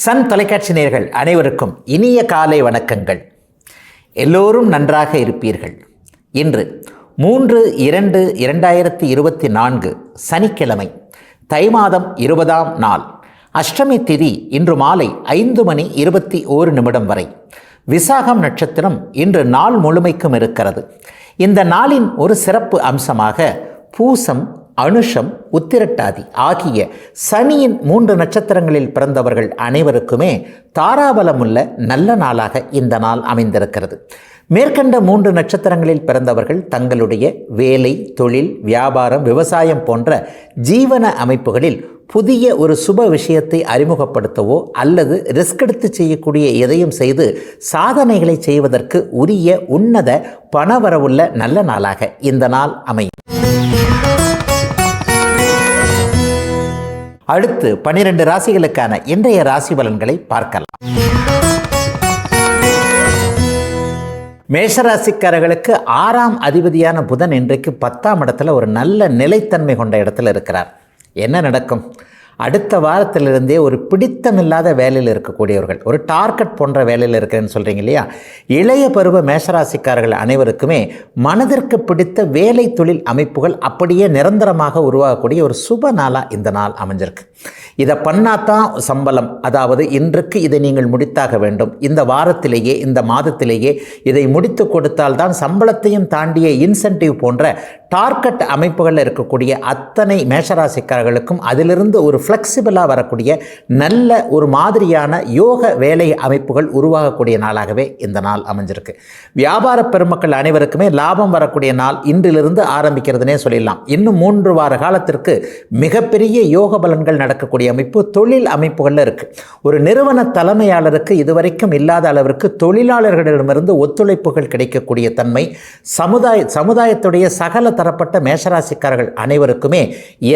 Sun தொலைக்காட்சி நேயர்கள் அனைவருக்கும் இனிய காலை வணக்கங்கள். எல்லோரும் நன்றாக இருப்பீர்கள். இன்று 3/2/2024 சனிக்கிழமை, தை மாதம் 20ஆம் நாள், அஷ்டமி திதி இன்று மாலை 5:21 வரை. விசாகம் நட்சத்திரம் இன்று நாள் முழுமைக்கும் இருக்கிறது. இந்த நாளின் ஒரு சிறப்பு அம்சமாக பூசம், அனுஷம், உத்திரட்டாதி ஆகிய சனியின் 3 நட்சத்திரங்களில் பிறந்தவர்கள் அனைவருக்குமே தாராபலமுள்ள நல்ல நாளாக இந்த நாள் அமைந்திருக்கிறது. மேற்கண்ட 3 நட்சத்திரங்களில் பிறந்தவர்கள் தங்களுடைய வேலை, தொழில், வியாபாரம், விவசாயம் போன்ற ஜீவன அமைப்புகளில் புதிய ஒரு சுப விஷயத்தை அறிமுகப்படுத்தவோ அல்லது ரிஸ்க் எடுத்து செய்யக்கூடிய எதையும் செய்து சாதனைகளை செய்வதற்கு உரிய உன்னத பணவரவுள்ள நல்ல நாளாக இந்த நாள் அமையும். அடுத்து 12 ராசிகளுக்கான இன்றைய ராசி பலன்களை பார்க்கலாம். மேஷராசிக்காரர்களுக்கு 6ஆம் அதிபதியான புதன் இன்றைக்கு 10ஆம் இடத்துல ஒரு நல்ல நிலைத்தன்மை கொண்ட இடத்துல இருக்கிறார். என்ன நடக்கும்? அடுத்த வாரத்திலிருந்தே ஒரு பிடித்தமில்லாத வேலையில் இருக்கக்கூடியவர்கள், ஒரு டார்கெட் போன்ற வேலையில் இருக்கிறேன்னு சொல்கிறீங்க இல்லையா? இளைய பருவ மேஷராசிக்காரர்கள் அனைவருக்குமே மனதிற்கு பிடித்த வேலை தொழில் அமைப்புகள் அப்படியே நிரந்தரமாக உருவாகக்கூடிய ஒரு சுப நாளாக இந்த நாள் அமைஞ்சிருக்கு. இதை பண்ணாதான் சம்பளம், அதாவது இன்றைக்கு இதை நீங்கள் முடித்தாக வேண்டும், இந்த வாரத்திலேயே இந்த மாதத்திலேயே இதை முடித்து கொடுத்தால்தான் சம்பளத்தையும் தாண்டிய இன்சென்டிவ் போன்ற டார்கெட் அமைப்புகளில் இருக்கக்கூடிய அத்தனை மேஷராசிக்காரர்களுக்கும் அதிலிருந்து ஒரு ஃப்ளெக்சிபிளாக வரக்கூடிய நல்ல ஒரு மாதிரியான யோக வேலை அமைப்புகள் உருவாகக்கூடிய நாளாகவே இந்த நாள் அமைஞ்சிருக்கு. வியாபார பெருமக்கள் அனைவருக்குமே லாபம் வரக்கூடிய நாள் இன்றிலிருந்து ஆரம்பிக்கிறதுனே சொல்லிடலாம். இன்னும் 3 வார காலத்திற்கு மிகப்பெரிய யோக பலன்கள் நடக்கக்கூடிய அமைப்பு தொழில் அமைப்புகளில் இருக்குது. ஒரு நிறுவன தலைமையாளருக்கு இதுவரைக்கும் இல்லாத அளவிற்கு தொழிலாளர்களிடமிருந்து ஒத்துழைப்புகள் கிடைக்கக்கூடிய தன்மை, சமுதாயத்துடைய சகல தரப்பட்ட மேஷராசிக்காரர்கள் அனைவருக்குமே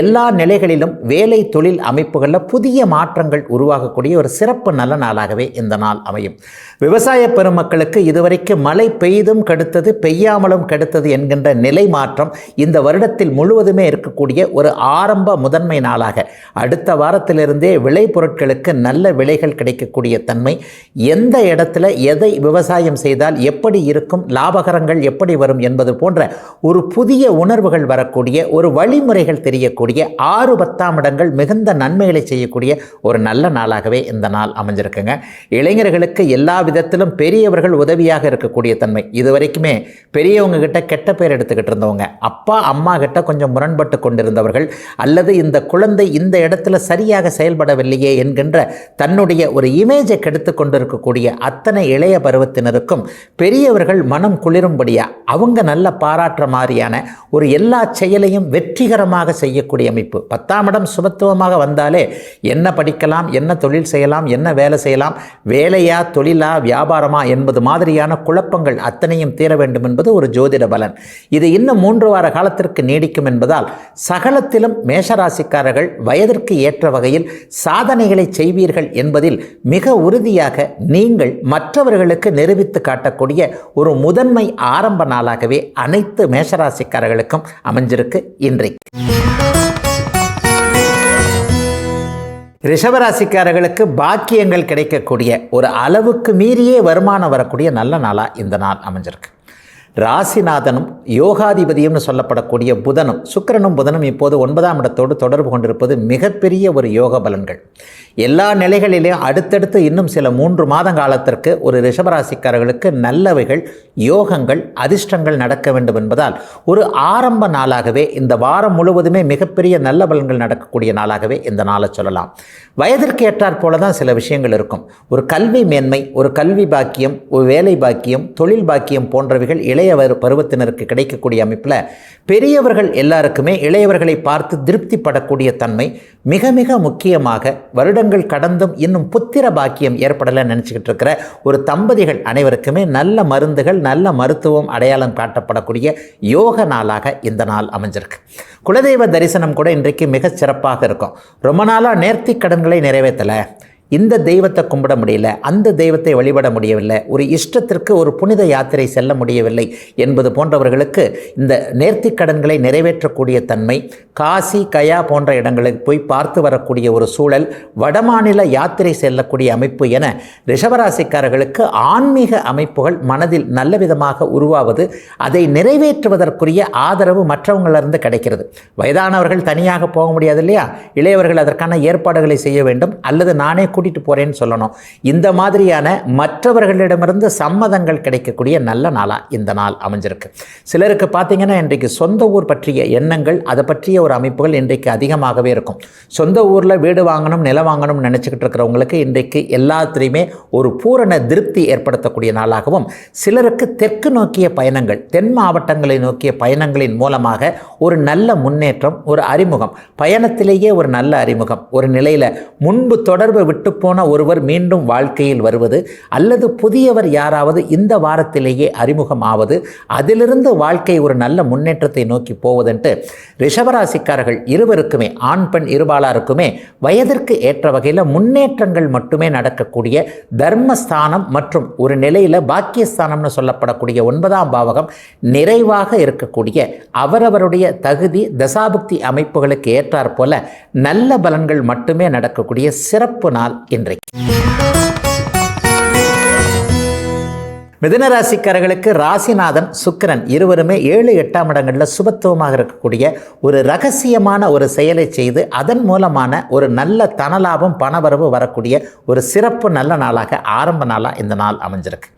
எல்லா நிலைகளிலும் வேலை தொழில் அமைப்புகளில் புதிய மாற்றங்கள் உருவாகக்கூடிய ஒரு சிறப்பு நல்ல நாளாகவே இந்த நாள் அமையும். விவசாய பெருமக்களுக்கு இதுவரைக்கும் மழை பெய்தும் கெடுத்தது, பெய்யாமலும் கெடுத்தது என்கின்ற நிலை மாற்றம் இந்த வருடத்தில் முழுவதுமே இருக்கக்கூடிய ஒரு ஆரம்ப முதன்மை நாளாக அடுத்த வாரத்திலிருந்தே விளை பொருட்களுக்கு நல்ல விலைகள் கிடைக்கக்கூடிய தன்மை, எந்த இடத்துல எதை விவசாயம் செய்தால் எப்படி இருக்கும், லாபகரங்கள் எப்படி வரும் என்பது போன்ற ஒரு புதிய உணர்வுகள் வரக்கூடிய ஒரு வழிமுறைகள் தெரியக்கூடிய 6-10ஆம் இடங்கள் மிகுந்த நன்மைகளை செய்யக்கூடிய ஒரு நல்ல நாளாகவே இந்த நாள் அமைஞ்சிருக்குங்க. இளைஞர்களுக்கு எல்லா விதத்திலும் பெரியவர்கள் உதவியாக இருக்கக்கூடிய தன்மை. இதுவரைக்குமே பெரியவங்க கிட்ட கெட்ட பேர் எடுத்துக்கிட்டு இருந்தவங்க, அப்பா அம்மா கிட்ட கொஞ்சம் முரண்பட்டு கொண்டிருந்தவர்கள், அல்லது இந்த குழந்தை இந்த இடத்துல சரியாக செயல்படவில்லையே என்கின்ற தன்னுடைய ஒரு இமேஜை கெடுத்து கொண்டிருக்கக்கூடிய அத்தனை இளைய பருவத்தினருக்கும் பெரியவர்கள் மனம் குளிரும்படியா அவங்க நல்ல பாராட்டுற மாதிரியான ஒரு எல்லா செயலையும் வெற்றிகரமாக செய்யக்கூடிய அமைப்பு. 10ஆம் இடம் சுபத்துவமாக வந்தாலே என்ன படிக்கலாம், என்ன தொழில் செய்யலாம், என்ன வேலை செய்யலாம், வேலையா தொழிலா வியாபாரமா என்பது மாதிரியான குழப்பங்கள் அத்தனையும் தீர வேண்டும் என்பது ஒரு ஜோதிட பலன். இது இன்னும் 3 வார காலத்திற்கு நீடிக்கும் என்பதால் சகலத்திலும் மேஷராசிக்காரர்கள் வயதிற்கு ஏற்ற வகையில் சாதனைகளை செய்வீர்கள் என்பதில் மிக உறுதியாக நீங்கள் மற்றவர்களுக்கு நிரூபித்து காட்டக்கூடிய ஒரு முதன்மை ஆரம்ப நாளாகவே அனைத்து மேஷராசிக்காரர்களுக்கும் அமைஞ்சிருக்கு இன்றைக்கு. ரிஷபராசிக்காரர்களுக்கு பாக்கியங்கள் கிடைக்கக்கூடிய ஒரு அளவுக்கு மீறியே வருமானம் வரக்கூடிய நல்ல நாளாக இந்த நாள் அமைஞ்சிருக்கு. ராசிநாதனும் யோகாதிபதியும்னு சொல்லப்படக்கூடிய புதனும் சுக்கிரனும் புதனும் இப்போது 9ஆம் இடத்தோடு தொடர்பு கொண்டிருப்பது மிகப்பெரிய ஒரு யோக பலன்கள். எல்லா நிலைகளிலேயும் அடுத்தடுத்து இன்னும் சில 3 மாத காலத்திற்கு ஒரு ரிஷபராசிக்காரர்களுக்கு நல்லவைகள், யோகங்கள், அதிர்ஷ்டங்கள் நடக்க வேண்டும் என்பதால் ஒரு ஆரம்ப நாளாகவே இந்த வாரம் முழுவதுமே மிகப்பெரிய நல்ல பலன்கள் நடக்கக்கூடிய நாளாகவே இந்த நாளை சொல்லலாம். வயதிற்கு ஏற்றாற் போல தான் சில விஷயங்கள் இருக்கும். ஒரு கல்வி மேன்மை, ஒரு கல்வி பாக்கியம், ஒரு வேலை பாக்கியம், தொழில் பாக்கியம் போன்றவைகள் இளைய பருவத்தினருக்கு கிடைக்கக்கூடிய அமைப்பில் பெரியவர்கள் எல்லாருக்குமே இளையவர்களை பார்த்து திருப்திப்படக்கூடிய தன்மை, மிக மிக முக்கியமாக வருடங்கள் கடந்தும் இன்னும் புத்திர பாக்கியம் ஏற்படலை நினச்சிக்கிட்டு இருக்கிற ஒரு தம்பதிகள் அனைவருக்குமே நல்ல மருந்துகள், நல்ல மருத்துவம் அடையாளம் காட்டப்படக்கூடிய யோக நாளாக இந்த நாள் அமைஞ்சிருக்கு. குலதெய்வ தரிசனம் கூட இன்றைக்கு மிக சிறப்பாக இருக்கும். ரொம்ப நாளாக நேர்த்தி கடன்களை நிறைவேற்றலை, இந்த தெய்வத்தை கும்பிட முடியல, அந்த தெய்வத்தை வழிபட முடியவில்லை, ஒரு இஷ்டத்திற்கு ஒரு புனித யாத்திரை செல்ல முடியவில்லை என்பது போன்றவர்களுக்கு இந்த நேர்த்திக்கடன்களை நிறைவேற்றக்கூடிய தன்மை, காசி கயா போன்ற இடங்களுக்கு போய் பார்த்து வரக்கூடிய ஒரு சூழல், வடமாநில யாத்திரை செல்லக்கூடிய அமைப்பு என ரிஷபராசிக்காரர்களுக்கு ஆன்மீக அமைப்புகள் மனதில் நல்ல விதமாக உருவாவது, அதை நிறைவேற்றுவதற்குரிய ஆதரவு மற்றவங்களிலிருந்து கிடைக்கிறது. வயதானவர்கள் தனியாக போக முடியாது இல்லையா, இளையவர்கள் அதற்கான ஏற்பாடுகளை செய்ய வேண்டும், அல்லது நானே கூட்டிட்டு போறேன்னு சொல்லணும். இந்த மாதிரியான மற்றவர்களிடமிருந்து சம்மதங்கள் கிடைக்கக்கூடிய நல்ல நாளா இந்த நாள் அமைஞ்சிருக்கு. சிலருக்கு பார்த்தீங்கன்னா இன்றைக்கு சொந்த ஊர் பற்றிய எண்ணங்கள், அதை பற்றிய ஒரு அமைப்புகள் இன்றைக்கு அதிகமாகவே இருக்கும். சொந்த ஊரில் வீடு வாங்கணும், நிலம் வாங்கணும்னு நினச்சிக்கிட்டு இருக்கிறவங்களுக்கு இன்றைக்கு எல்லாத்துலேயுமே ஒரு பூரண திருப்தி ஏற்படுத்தக்கூடிய நாளாகவும், சிலருக்கு தெற்கு நோக்கிய பயணங்கள், தென் மாவட்டங்களை நோக்கிய பயணங்களின் மூலமாக ஒரு நல்ல முன்னேற்றம், ஒரு அறிமுகம், பயணத்திலேயே ஒரு நல்ல அறிமுகம், ஒரு நிலையில் முன்பு தொடர்பு விட்டு போன ஒருவர் மீண்டும் வாழ்க்கையில் வருவது, அல்லது புதியவர் யாராவது இந்த வாரத்திலேயே அறிமுகம் ஆவது, அதிலிருந்து வாழ்க்கை ஒரு நல்ல முன்னேற்றத்தை நோக்கி போவதென்று ரிஷபராசிக்காரர்கள் இருவருக்குமே, ஆண் பெண் இருபாலாருக்குமே வயதிற்கு ஏற்ற வகையில் முன்னேற்றங்கள் மட்டுமே நடக்கக்கூடிய தர்மஸ்தானம் மற்றும் ஒரு நிலையில் பாக்கியஸ்தானம்னு சொல்லப்படக்கூடிய 9ஆம் பாவகம் நிறைவாக இருக்கக்கூடிய அவரவருடைய தகுதி தசாபுக்தி அமைப்புகளுக்கு ஏற்றாற் போல நல்ல பலன்கள் மட்டுமே நடக்கக்கூடிய சிறப்பு நாள் இன்றைக்கு. மிதுன ராசிக்காரர்களுக்கு ராசிநாதன் சுக்கிரன் இருவருமே 7, 8ஆம் இடங்களில் சுபத்துவமாக இருக்கக்கூடிய ஒரு ரகசியமான ஒரு செயலை செய்து அதன் மூலமான ஒரு நல்ல தனலாபம் பணவரவு வரக்கூடிய ஒரு சிறப்பு நல்ல நாளாக ஆரம்ப நாளாக இந்த நாள் அமைஞ்சிருக்கு.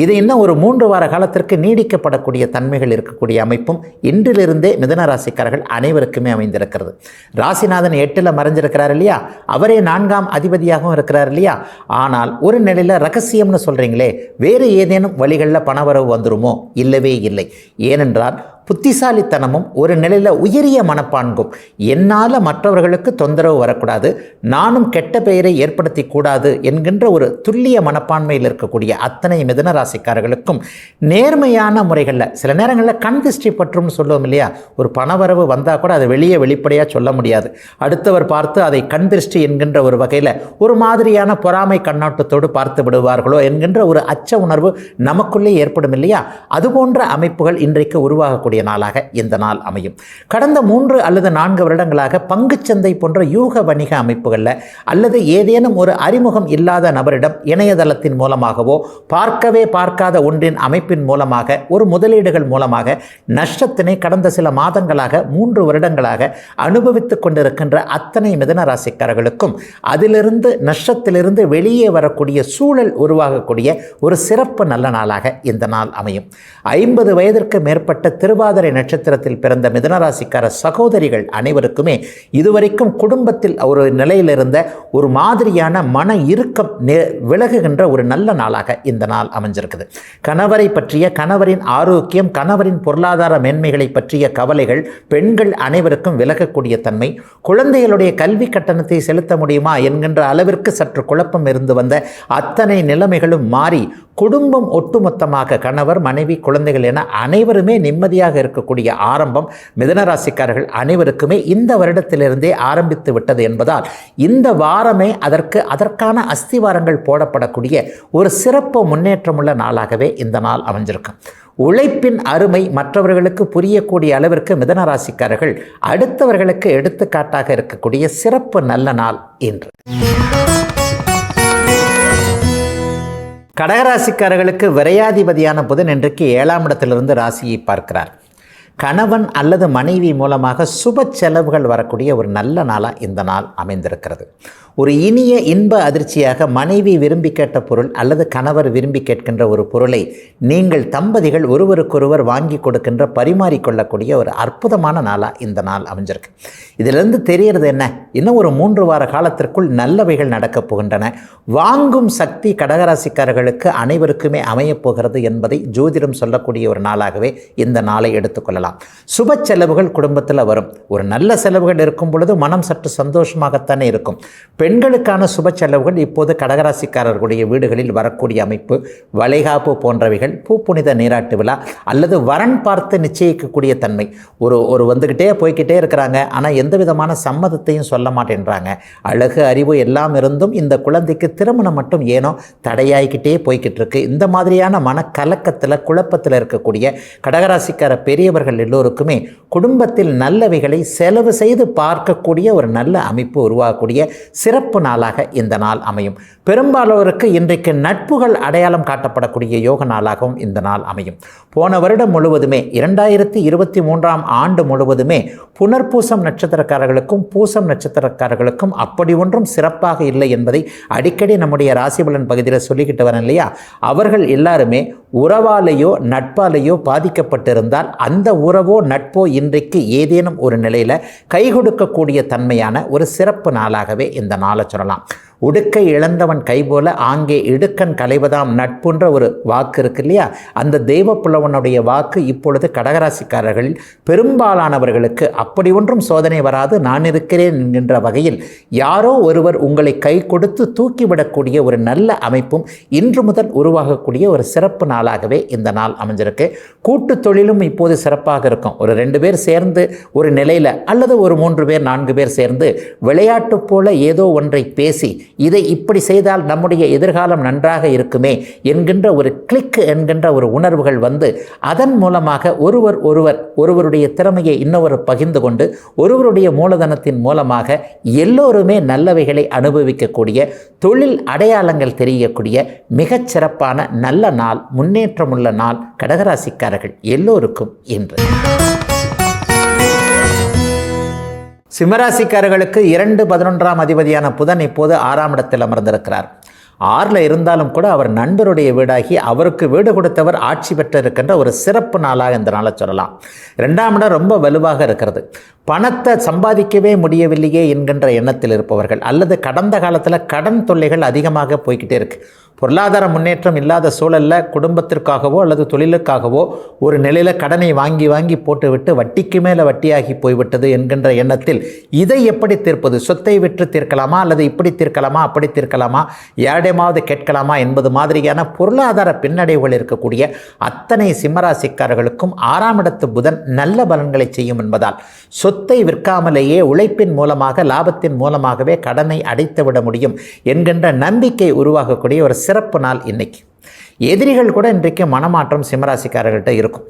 இது இன்னும் ஒரு 3 வார காலத்திற்கு நீடிக்கப்படக்கூடிய தன்மைகள் இருக்கக்கூடிய அமைப்பும் இன்றிலிருந்தே மிதுன ராசிக்காரர்கள் அனைவருக்குமே அமைந்திருக்கிறது. ராசிநாதன் 8ல் மறைஞ்சிருக்கிறார் இல்லையா, அவரே 4ஆம் அதிபதியாகவும் இருக்கிறார் இல்லையா. ஆனால் ஒரு நிலையில் ரகசியம்னு சொல்கிறீங்களே, வேறு ஏதேனும் வழிகளில் பணவரவு வந்துருமோ? இல்லவே இல்லை. ஏனென்றால் புத்திசாலித்தனமும் ஒரு நிலையில் உயரிய மனப்பான்கும், என்னால் மற்றவர்களுக்கு தொந்தரவு வரக்கூடாது, நானும் கெட்ட பெயரை ஏற்படுத்தி கூடாது என்கின்ற ஒரு துல்லிய மனப்பான்மையில் இருக்கக்கூடிய அத்தனை மிதுன ராசிக்காரர்களுக்கும் நேர்மையான முறைகளில், சில நேரங்களில் கண் திருஷ்டி பற்றும்னு சொல்லுவோம் இல்லையா, ஒரு பணவரவு வந்தால் கூட அதை வெளிப்படையாக சொல்ல முடியாது, அடுத்தவர் பார்த்து அதை கண் திருஷ்டி என்கின்ற ஒரு வகையில் ஒரு மாதிரியான பொறாமை கண்ணோட்டத்தோடு பார்த்து விடுவார்களோ என்கின்ற ஒரு அச்ச உணர்வு நமக்குள்ளே ஏற்படும் இல்லையா. அதுபோன்ற அமைப்புகள் இன்றைக்கு உருவாகக்கூடிய நாளாக இந்த நாள் அமையும். கடந்த 3 அல்லது 4 வருடங்களாக பங்குச்சந்தை போன்ற யூக வணிக அமைப்புகளில் அல்லது ஏதேனும் ஒரு அறிமுகம் இல்லாத நபரிடம் இணையதளத்தின் மூலமாகவோ பார்க்கவே பார்க்காத ஒன்றின் அமைப்பின் மூலமாக ஒரு முதலீடுகள் மூலமாக நஷ்டத்தினை கடந்த சில மாதங்களாக 3 வருடங்களாக அனுபவித்துக் கொண்டிருக்கின்ற அத்தனை மிதுன ராசிக்காரர்களுக்கும் அதிலிருந்து நஷ்டத்திலிருந்து வெளியே வரக்கூடிய சூழல் உருவாகக்கூடிய ஒரு சிறப்பு நல்ல நாளாக இந்த நாள் அமையும். 50 வயதிற்கு மேற்பட்ட திருவாதிரை நட்சத்திரத்தில் பிறந்த மிதுனராசிக்கார சகோதரிகள் அனைவருக்குமே இதுவரைக்கும் குடும்பத்தில் ஒரு நிலையில் இருந்த ஒரு மாதிரியான மன இறுக்கம் விலகுகின்ற ஒரு நல்ல நாளாக இந்த நாள் அமைஞ்சிருக்குது. கணவரை பற்றிய, கணவரின் ஆரோக்கியம், கணவரின் பொருளாதார மேன்மைகளை பற்றிய கவலைகள் பெண்கள் அனைவருக்கும் விலகக்கூடிய தன்மை, குழந்தைகளுடைய கல்வி கட்டணத்தை செலுத்த முடியுமா என்கின்ற அளவிற்கு சற்று குழப்பம் இருந்து வந்த அத்தனை நிலைமைகளும் மாறி குடும்பம் ஒட்டுமொத்தமாக கணவர் மனைவி குழந்தைகள் என அனைவருமே நிம்மதியாக இருக்கக்கூடிய ஆரம்பம் மிதுனராசிக்காரர்கள் அனைவருக்குமே இந்த வருடத்திலிருந்தே ஆரம்பித்து விட்டது என்பதால் இந்த வாரமே அதற்கான அஸ்திவாரங்கள் போடப்படக்கூடிய ஒரு சிறப்பு முன்னேற்றமுள்ள நாளாகவே இந்த நாள் அமைஞ்சிருக்கும். உழைப்பின் அருமை மற்றவர்களுக்கு புரியக்கூடிய அளவிற்கு மிதுன ராசிக்காரர்கள் அடுத்தவர்களுக்கு எடுத்துக்காட்டாக இருக்கக்கூடிய சிறப்பு நல்ல நாள் இன்று. கடகராசிக்காரர்களுக்கு விரையாதிபதியான புதன் இன்றைக்கு 7ஆம் இடத்திலிருந்து ராசியை பார்க்கிறார். கணவன் அல்லது மனைவி மூலமாக சுப செலவுகள் வரக்கூடிய ஒரு நல்ல நாளாக இந்த நாள் அமைந்திருக்கிறது. ஒரு இனிய இன்ப அதிர்ச்சியாக மனைவி விரும்பி கேட்ட பொருள் அல்லது கணவர் விரும்பி கேட்கின்ற ஒரு பொருளை நீங்கள் தம்பதிகள் ஒருவருக்கொருவர் வாங்கி கொடுக்கின்ற பரிமாறிக்கொள்ளக்கூடிய ஒரு அற்புதமான நாளாக இந்த நாள் அமைஞ்சிருக்கு. இதிலிருந்து தெரியறது என்ன, இன்னும் ஒரு 3 வார காலத்திற்குள் நல்லவைகள் நடக்கப் போகின்றன. வாங்கும் சக்தி கடகராசிக்காரர்களுக்கு அனைவருக்குமே அமையப்போகிறது என்பதை ஜோதிடம் சொல்லக்கூடிய ஒரு நாளாகவே இந்த நாளை எடுத்துக்கொள்ளலாம். சுப செலவுகள் குடும்பத்தில் வரும். ஒரு நல்ல செலவுகள் இருக்கும் பொழுது மனம் சற்று சந்தோஷமாகத்தானே இருக்கும். பெண்களுக்கான சுப செலவுகள் இப்போது கடகராசிக்காரர்களுடைய வீடுகளில் வரக்கூடிய அமைப்பு, வளைகாப்பு போன்றவைகள், பூப்புனித நீராட்டு விழா அல்லது வரன் பார்த்து நிச்சயிக்கக்கூடிய தன்மை. ஒரு வந்துக்கிட்டே போய்கிட்டே இருக்கிறாங்க, ஆனால் எந்த விதமான சம்மதத்தையும் சொல்ல மாட்டேன்றாங்க. அழகு அறிவு எல்லாம் இருந்தும் இந்த குழந்தைக்கு திருமணம் மட்டும் ஏனோ தடையாகிக்கிட்டே போய்கிட்டு இருக்கு. இந்த மாதிரியான மனக்கலக்கத்தில் குழப்பத்தில் இருக்கக்கூடிய கடகராசிக்கார பெரியவர்கள் எல்லோருக்குமே குடும்பத்தில் நல்லவைகளை செலவு செய்து பார்க்கக்கூடிய ஒரு நல்ல அமைப்பு உருவாகக்கூடிய சிறப்பு நாளாக இந்த நாள் அமையும். பெரும்பாலோருக்கு இன்றைக்கு நட்புகள் அடையாளம் காட்டப்படக்கூடிய யோக நாளாகவும் இந்த நாள் அமையும். போன வருடம் முழுவதுமே 2023ஆம் ஆண்டு முழுவதுமே புனர்பூசம் நட்சத்திரக்காரர்களுக்கும் பூசம் நட்சத்திரக்காரர்களுக்கும் அப்படி ஒன்றும் சிறப்பாக இல்லை என்பதை அடிக்கடி நம்முடைய ராசிபலன் பகுதியில் சொல்லிக்கிட்டு வரேன் இல்லையா? அவர்கள் எல்லாருமே உறவாலேயோ நட்பாலேயோ பாதிக்கப்பட்டிருந்தால் அந்த உறவோ நட்போ இன்றைக்கு ஏதேனும் ஒரு நிலையில் கை கொடுக்கக்கூடிய தன்மையான ஒரு சிறப்பு நாளாகவே இந்த நாளை சொல்லலாம். உடுக்கை இழந்தவன் கைபோல ஆங்கே இடுக்கன் களைவதாம் நட்புன்ற ஒரு வாக்கு இருக்கு இல்லையா? அந்த தெய்வ புலவனுடைய வாக்கு இப்பொழுது கடகராசிக்காரர்களில் பெரும்பாலானவர்களுக்கு அப்படி ஒன்றும் சோதனை வராது, நான் இருக்கிறேன் என்கின்ற வகையில் யாரோ ஒருவர் உங்களை கை கொடுத்து தூக்கிவிடக்கூடிய ஒரு நல்ல அமைப்பும் இன்று முதல் உருவாகக்கூடிய ஒரு சிறப்பு நாளாகவே இந்த நாள் அமைஞ்சிருக்கு. கூட்டு தொழிலும் இப்போது சிறப்பாக இருக்கும். ஒரு 2 பேர் சேர்ந்து ஒரு நிலையில் அல்லது ஒரு 3 பேர் 4 பேர் சேர்ந்து விளையாட்டு போல ஏதோ ஒன்றை பேசி இதை இப்படி செய்தால் நம்முடைய எதிர்காலம் நன்றாக இருக்குமே என்கின்ற ஒரு கிளிக் என்கின்ற ஒரு உணர்வுகள் வந்து அதன் மூலமாக ஒருவருடைய திறமையை இன்னொரு பகிர்ந்து கொண்டு ஒருவருடைய மூலதனத்தின் மூலமாக எல்லோருமே நல்லவைகளை அனுபவிக்கக்கூடிய தொழில் அடையாளங்கள் தெரியக்கூடிய மிகச்சிறப்பான நல்ல நாள், முன்னேற்றமுள்ள நாள் கடகராசிக்காரர்கள் எல்லோருக்கும் இன்று. சிம்மராசிக்காரர்களுக்கு 2-11ஆம் அதிபதியான புதன் இப்போது 6ஆம் இடத்தில் அமர்ந்திருக்கிறார். 6ல் இருந்தாலும் கூட அவர் நண்பருடைய வீடாகி அவருக்கு வீடு கொடுத்தவர் ஆட்சி பெற்று இருக்கின்ற ஒரு சிறப்பு நாளாக இந்த நாளை சொல்லலாம். 2ஆம் இடம் ரொம்ப வலுவாக இருக்கிறது. பணத்தை சம்பாதிக்கவே முடியவில்லையே என்கின்ற எண்ணத்தில் இருப்பவர்கள் அல்லது கடந்த காலத்தில் கடன் தொல்லைகள் அதிகமாக போய்கிட்டே இருக்கு. பொருளாதார முன்னேற்றம் இல்லாத சூழலில் குடும்பத்திற்காகவோ அல்லது தொழிலுக்காகவோ ஒரு நிலையில் கடனை வாங்கி போட்டுவிட்டு வட்டிக்கு மேலே வட்டியாகி போய்விட்டது என்கின்ற எண்ணத்தில் இதை எப்படி தீர்ப்பது, சொத்தை விற்று தீர்க்கலாமா அல்லது இப்படி தீர்க்கலாமா அப்படி தீர்க்கலாமா, யாரிடமாவது கேட்கலாமா என்பது மாதிரியான பொருளாதார பின்னடைவுகள் இருக்கக்கூடிய அத்தனை சிம்மராசிக்காரர்களுக்கும் 6ஆம் இடத்து புதன் நல்ல பலன்களை செய்யும் என்பதால் சொத்தை விற்காமலேயே உழைப்பின் மூலமாக லாபத்தின் மூலமாகவே கடனை அடைத்துவிட முடியும் என்கின்ற நம்பிக்கை உருவாகக்கூடிய ஒரு சிறப்பு நாள் இன்னைக்கு. எதிரிகள் கூட இன்றைக்கு மனமாற்றம் சிம்மராசிக்காரர்கள்ட்ட இருக்கும்.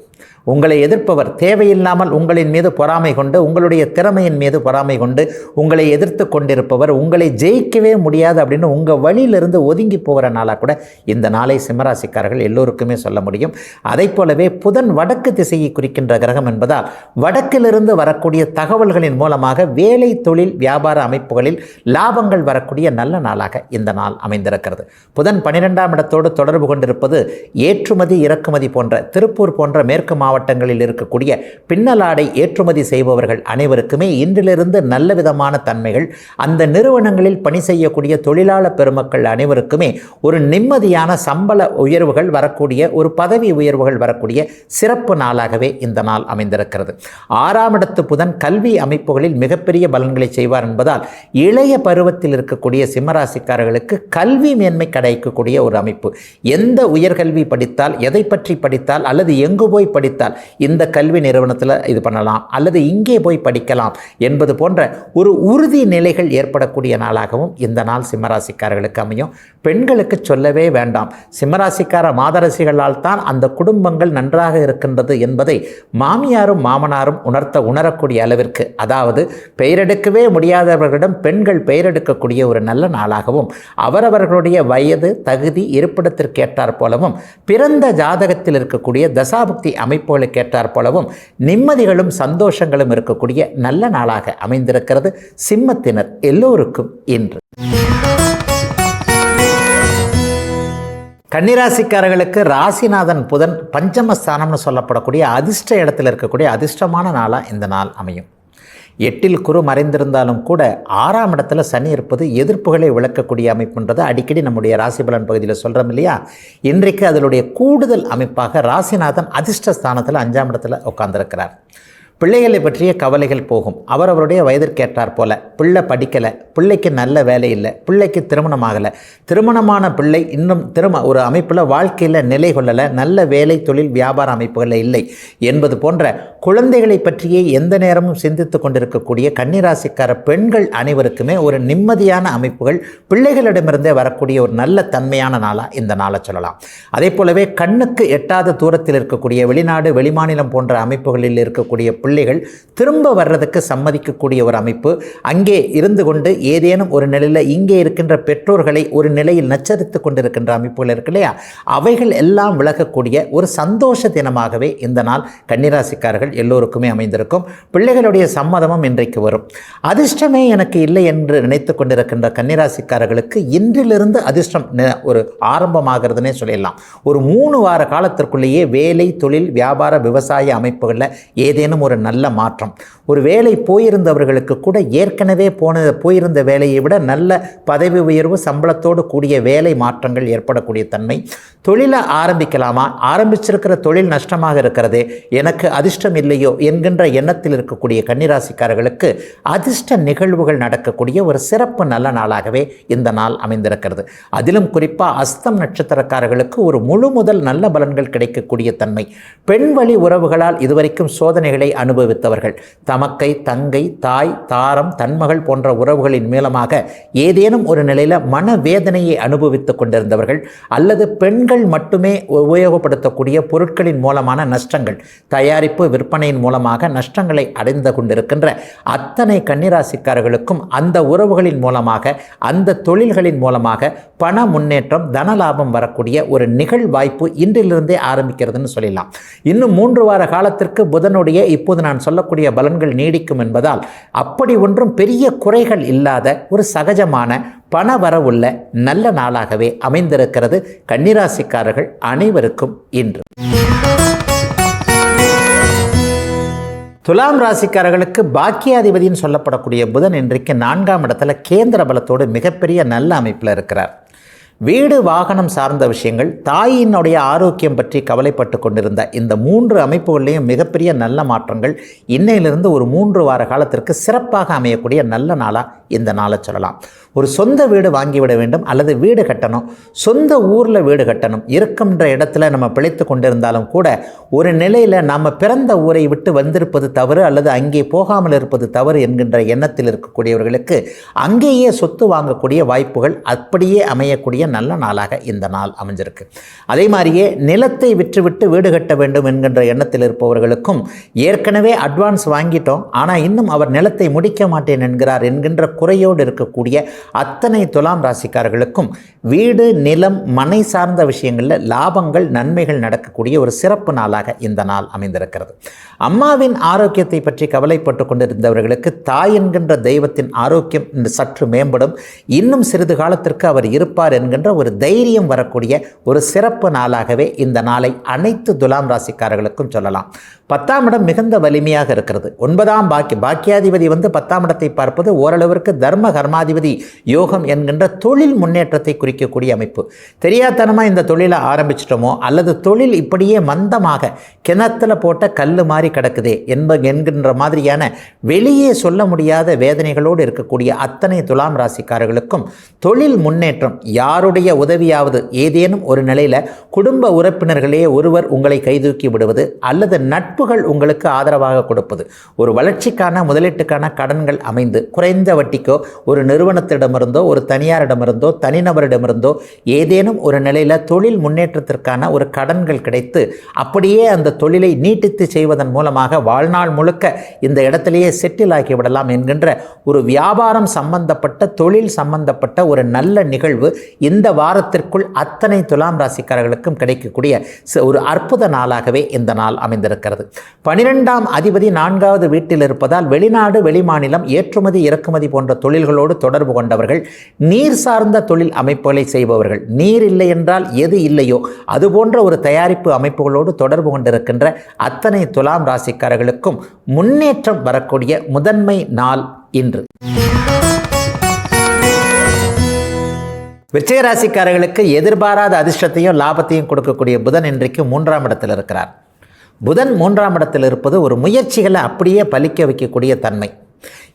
உங்களை எதிர்ப்பவர் தேவையில்லாமல் உங்களின் மீது பொறாமை கொண்டு உங்களுடைய திறமையின் மீது பொறாமை கொண்டு உங்களை எதிர்த்து கொண்டிருப்பவர் உங்களை ஜெயிக்கவே முடியாது அப்படின்னு உங்கள் வழியிலிருந்து ஒதுங்கி போகிற நாளாக கூட இந்த நாளை சிம்மராசிக்காரர்கள் எல்லோருக்குமே சொல்ல முடியும். அதை போலவே புதன் வடக்கு திசையை குறிக்கின்ற கிரகம் என்பதால் வடக்கிலிருந்து வரக்கூடிய தகவல்களின் மூலமாக வேலை தொழில் வியாபார அமைப்புகளில் லாபங்கள் வரக்கூடிய நல்ல நாளாக இந்த நாள் அமைந்திருக்கிறது. புதன் 12ஆம் இடத்தோடு தொடர்பு கொண்டிருப்பது ஏற்றுமதி இறக்குமதி போன்ற திருப்பூர் போன்ற மேற்கு மாவட்டங்களில் இருக்கக்கூடிய பின்னலாடை ஏற்றுமதி செய்பவர்கள் அனைவருக்குமே இன்றிலிருந்து நல்ல விதமான தன்மைகள், அந்த நிறுவனங்களில் பணி செய்யக்கூடிய தொழிலாளர் பெருமக்கள் அனைவருக்குமே ஒரு நிம்மதியான சம்பள உயர்வுகள் வரக்கூடிய, ஒரு பதவி உயர்வுகள் வரக்கூடிய சிறப்பு நாளாகவே இந்த நாள் அமைந்திருக்கிறது. 6ஆம் இடத்து புதன் கல்வி அமைப்புகளில் மிகப்பெரிய பலன்களை செய்வார் என்பதால் இளைய பருவத்தில் இருக்கக்கூடிய சிம்மராசிக்காரர்களுக்கு கல்வி மேன்மை கிடைக்கக்கூடிய ஒரு அமைப்பு. எந்த உயர்கல்வி படித்தால், எதை பற்றி படித்தால் அல்லது எங்கு போய் படித்தால் இந்த கல்வி நிறுவனத்தில் இது பண்ணலாம் அல்லது இங்கே போய் படிக்கலாம் என்பது போன்ற ஒரு உறுதி நிலைகள் ஏற்படக்கூடிய நாளாகவும் இந்த நாள் சிம்மராசிக்காரர்களுக்கு அமையும். பெண்களுக்கு சொல்லவே வேண்டாம். சிம்மராசிக்கார மாதரசிகளால் தான் அந்த குடும்பங்கள் நன்றாக இருக்கின்றது என்பதை மாமியாரும் மாமனாரும் உணரக்கூடிய அளவிற்கு, அதாவது பெயரெடுக்கவே முடியாதவர்களிடம் பெண்கள் பெயரெடுக்கக்கூடிய ஒரு நல்ல நாளாகவும் அவரவர்களுடைய வயது தகுதி இருப்பிடத்திற்கு ஏற்றார் போலவும் பிறந்த ஜாதகத்தில் இருக்கக்கூடிய தசாபக்தி அமைப்புகளுக்கு ஏற்றார் போலவும் நிம்மதிகளும் சந்தோஷங்களும் இருக்கக்கூடிய நல்ல நாளாக அமைந்திருக்கிறது சிம்மத்தினர் எல்லோருக்கும் இன்று. கன்னிராசிக்காரர்களுக்கு ராசிநாதன் புதன் பஞ்சமஸ்தானம்னு சொல்லப்படக்கூடிய அதிர்ஷ்ட இடத்தில் இருக்கக்கூடிய அதிர்ஷ்டமான நாளாக இந்த நாள் அமையும். 8இல் குரு மறைந்திருந்தாலும் கூட 6ஆம் இடத்துல சனி இருப்பது எதிர்ப்புகளை விளக்கக்கூடிய அமைப்புன்றது அடிக்கடி நம்முடைய ராசிபலன் பகுதியில் சொல்கிறோம் இல்லையா? இன்றைக்கு அதனுடைய கூடுதல் அமைப்பாக ராசிநாதன் அதிர்ஷ்ட ஸ்தானத்தில் 5ஆம் இடத்துல உட்கார்ந்திருக்கிறார். பிள்ளைகளை பற்றிய கவலைகள் போகும். அவரவருடைய வயதிற்கேற்றார் போல பிள்ளை படிக்கலை, பிள்ளைக்கு நல்ல வேலை இல்லை, பிள்ளைக்கு திருமணம் ஆகலை, திருமணமான பிள்ளை இன்னும் ஒரு அமைப்பில் வாழ்க்கையில் நிலை கொள்ளலை, நல்ல வேலை தொழில் வியாபார அமைப்புகளில் இல்லை என்பது போன்ற குழந்தைகளை பற்றியே எந்த நேரமும் சிந்தித்து கொண்டிருக்கக்கூடிய கன்னிராசிக்கார பெண்கள் அனைவருக்குமே ஒரு நிம்மதியான அமைப்புகள் பிள்ளைகளிடமிருந்தே வரக்கூடிய ஒரு நல்ல தன்மையான நாளாக இந்த நாளை சொல்லலாம். அதே போலவே கண்ணுக்கு எட்டாத தூரத்தில் இருக்கக்கூடிய வெளிநாடு வெளிமாநிலம் போன்ற அமைப்புகளில் இருக்கக்கூடிய பிள்ளைகள் திரும்ப வர்றதுக்கு சம்மதிக்கக்கூடிய ஒரு அமைப்பு, அங்கே இருந்து கொண்டு ஏதேனும் ஒரு நிலையில் இங்கே இருக்கின்ற பெற்றோர்களை ஒரு நிலையில் நச்சரித்து கொண்டிருக்கின்ற அமைப்புகள் இருக்கு இல்லையா, அவைகள் எல்லாம் விலகக்கூடிய ஒரு சந்தோஷ தினமாகவே இந்த நாள் கன்னிராசிக்காரர்கள் எல்லோருக்குமே அமைந்திருக்கும். பிள்ளைகளுடைய சம்மதமும் இன்றைக்கு வரும். அதிர்ஷ்டமே எனக்கு இல்லை என்று நினைத்து கொண்டிருக்கின்ற கன்னிராசிக்காரர்களுக்கு இன்றிலிருந்து அதிர்ஷ்டம் ஒரு ஆரம்பமாகிறதுனே சொல்லலாம். ஒரு 3 வார காலத்திற்குள்ளேயே வேலை தொழில் வியாபார விவசாய அமைப்புகளில் ஏதேனும் ஒரு நல்ல மாற்றம், ஒரு வேலை போயிருந்தவர்களுக்கு கூட ஏற்கனவே போயிருந்த வேலையை விட நல்ல பதவி உயர்வு சம்பளத்தோடு கூடிய வேலை மாற்றங்கள் ஏற்படக்கூடிய தன்மை. தொழிலை ஆரம்பிக்கலாமா, ஆரம்பிச்சிருக்கிற தொழில் நஷ்டமாக இருக்கிறதே, எனக்கு அதிர்ஷ்டம் இல்லையோ என்கின்ற எண்ணத்தில் இருக்கக்கூடிய கன்னிராசிக்காரர்களுக்கு அதிர்ஷ்ட நிகழ்வுகள் நடக்கக்கூடிய ஒரு சிறப்பு நல்ல நாளாகவே இந்த நாள் அமைந்திருக்கிறது. அதிலும் குறிப்பாக அஸ்தம் நட்சத்திரக்காரர்களுக்கு ஒரு முழு முதல் நல்ல பலன்கள் கிடைக்கக்கூடிய தன்மை. பெண் வழி உறவுகளால் இதுவரைக்கும் சோதனைகளை அனுபவித்தவர்கள், தமக்கை தங்கை தாய் தாரம் தன்மகள் போன்ற உறவுகளின் மூலமாக ஏதேனும் ஒரு நிலையில் மனவேதனையை அனுபவித்துக் கொண்டிருந்தவர்கள், அல்லது பெண்கள் மட்டுமே உபயோகப்படுத்தக்கூடிய பொருட்களின் மூலமான நஷ்டங்கள், தயாரிப்பு விற்பனையின் மூலமாக நஷ்டங்களை அடைந்து கொண்டிருக்கின்ற அத்தனை கன்னிராசிக்காரர்களுக்கும் அந்த உறவுகளின் மூலமாக அந்த தொழில்களின் மூலமாக பண முன்னேற்றம் தனலாபம் வரக்கூடிய ஒரு நிகழ்வாய்ப்பு இன்றிலிருந்தே ஆரம்பிக்கிறதுன்னு சொல்லலாம். இன்னும் 3 வார காலத்திற்கு புதனுடைய இப்போது நான் சொல்லக்கூடிய பலன்கள் நீடிக்கும் என்பதால் அப்படி ஒன்றும் பெரிய குறைகள் இல்லாத ஒரு சகஜமான பண வரவுள்ள நல்ல நாளாகவே அமைந்திருக்கிறது கன்னிராசிக்காரர்கள் அனைவருக்கும் இன்று. துலாம் ராசிக்காரர்களுக்கு பாக்கியாதிபதினு சொல்லப்படக்கூடிய புதன் இன்றைக்கு 4ஆம் இடத்துல கேந்திர பலத்தோடு மிகப்பெரிய நல்ல அமைப்பில் இருக்கிறார். வீடு வாகனம் சார்ந்த விஷயங்கள், தாயினுடைய ஆரோக்கியம் பற்றி கவலைப்பட்டு கொண்டிருந்த இந்த 3 அமைப்புகளிலையும் மிகப்பெரிய நல்ல மாற்றங்கள் இன்னையிலிருந்து ஒரு 3 வார காலத்திற்கு சிறப்பாக அமையக்கூடிய நல்ல நாளாக இந்த நாளை சொல்லலாம். ஒரு சொந்த வீடு வாங்கிவிட வேண்டும், அல்லது வீடு கட்டணும், சொந்த ஊரில் வீடு கட்டணும், இருக்கின்ற இடத்துல நம்ம பிழைத்து கொண்டிருந்தாலும் கூட ஒரு நிலையில் நம்ம பிறந்த ஊரை விட்டு வந்திருப்பது தவறு, அல்லது அங்கே போகாமல் இருப்பது தவறு என்கின்ற எண்ணத்தில் இருக்கக்கூடியவர்களுக்கு அங்கேயே சொத்து வாங்கக்கூடிய வாய்ப்புகள் அப்படியே அமையக்கூடிய நல்ல நாளாக இந்த நாள் அமைஞ்சிருக்கு. அதே மாதிரியே நிலத்தை விற்றுவிட்டு வீடு கட்ட வேண்டும் என்கின்ற எண்ணத்தில் இருப்பவர்களுக்கும் ஏற்கனவே அட்வான்ஸ் வாங்கிட்டோம், ஆனால் இன்னும் அவர் நிலத்தை முடிக்க மாட்டேன் என்கிறார் என்கின்ற குறையோடு இருக்கக்கூடிய அத்தனை துலாம் ராசிக்காரர்களுக்கும் வீடு நிலம் மனை சார்ந்த விஷயங்களில் லாபங்கள் நன்மைகள் நடக்கக்கூடிய ஒரு சிறப்பு நாளாக இந்த நாள் அமைந்திருக்கிறது. அம்மாவின் ஆரோக்கியத்தை பற்றி கவலைப்பட்டு கொண்டிருந்தவர்களுக்கு தாய் என்கின்ற தெய்வத்தின் ஆரோக்கியம் சற்று மேம்படும், இன்னும் சிறிது காலத்திற்கு அவர் இருப்பார் என்கின்ற ஒரு தைரியம் வரக்கூடிய ஒரு சிறப்பு நாளாகவே இந்த நாளை அனைத்து துலாம் ராசிக்காரர்களுக்கும் சொல்லலாம். 10ஆம் இடம் மிகுந்த வலிமையாக இருக்கிறது. 9ஆம் பாக்கியாதிபதி 10ஆம் இடத்தை பார்ப்பது ஓரளவிற்கு தர்ம கர்மாதிபதி யோகம் என்கின்ற தொழில் முன்னேற்றத்தை குறிக்கக்கூடிய அமைப்பு. தெரியாதனமாக இந்த தொழிலை ஆரம்பிச்சிட்டோமோ, அல்லது தொழில் இப்படியே மந்தமாக கிணத்துல போட்ட கல் மாதிரி கிடக்குதே என்கின்ற மாதிரியான வெளியே சொல்ல முடியாத வேதனைகளோடு இருக்கக்கூடிய அத்தனை துலாம் ராசிக்காரர்களுக்கும் தொழில் முன்னேற்றம், யாருடைய உதவியாவது ஏதேனும் ஒரு நிலையில் குடும்ப உறுப்பினர்களே ஒருவர் உங்களை கைதூக்கி விடுவது, அல்லது நட்புகள் உங்களுக்கு ஆதரவாக கொடுப்பது, ஒரு வளர்ச்சிக்கான முதலீட்டுக்கான கடன்கள் அமைந்து குறைந்த வட்டிக்கோ ஒரு நிறுவனத்திடமிருந்தோ ஒரு தனியாரிடமிருந்தோ தனிநபரிடமிருந்தோ ஏதேனும் ஒரு நிலையில் தொழில் முன்னேற்றத்திற்கான ஒரு கடன்கள் கிடைத்து அப்படியே அந்த தொழிலை நீட்டித்து செய்வதன் மூலமாக வாழ்நாள் முழுக்க இந்த இடத்திலேயே செட்டில் ஆகிவிடலாம் என்கின்ற ஒரு வியாபாரம் சம்பந்தப்பட்ட தொழில் சம்பந்தப்பட்ட ஒரு நல்ல நிகழ்வு இந்த வாரத்திற்குள் அத்தனை துலாம் ராசிக்காரர்களுக்கும் கிடைக்கக்கூடிய ஒரு அற்புத நாளாகவே இந்த நாள் அமைந்திருக்கிறது. 12ஆம் அதிபதி 4வது வீட்டில் இருப்பதால் வெளிநாடு வெளிமாநிலம் ஏற்றுமதி இறக்குமதி போன்ற தொழில்களோடு தொடர்பு கொண்டவர்கள், நீர் சார்ந்த தொழில் அமைப்புகளை செய்பவர்கள், நீர் இல்லை என்றால் எது இல்லையோ அதுபோன்ற ஒரு தயாரிப்பு அமைப்புகளோடு தொடர்பு கொண்டிருக்கின்ற அத்தனை துலாம் ராசிக்காரர்களுக்கும் முன்னேற்றம் வரக்கூடிய முதன்மை நாள் இன்று. விருச்சிக ராசிக்காரர்களுக்கு எதிர்பாராத அதிர்ஷ்டத்தையும் லாபத்தையும் கொடுக்கக்கூடிய புதன் இன்றைக்கு 3ஆம் இடத்தில் இருக்கிறார். புதன் 3ஆம் இடத்தில் இருப்பது ஒரு முயற்சிகளை அப்படியே பலிக்க வைக்கக்கூடிய தன்மை.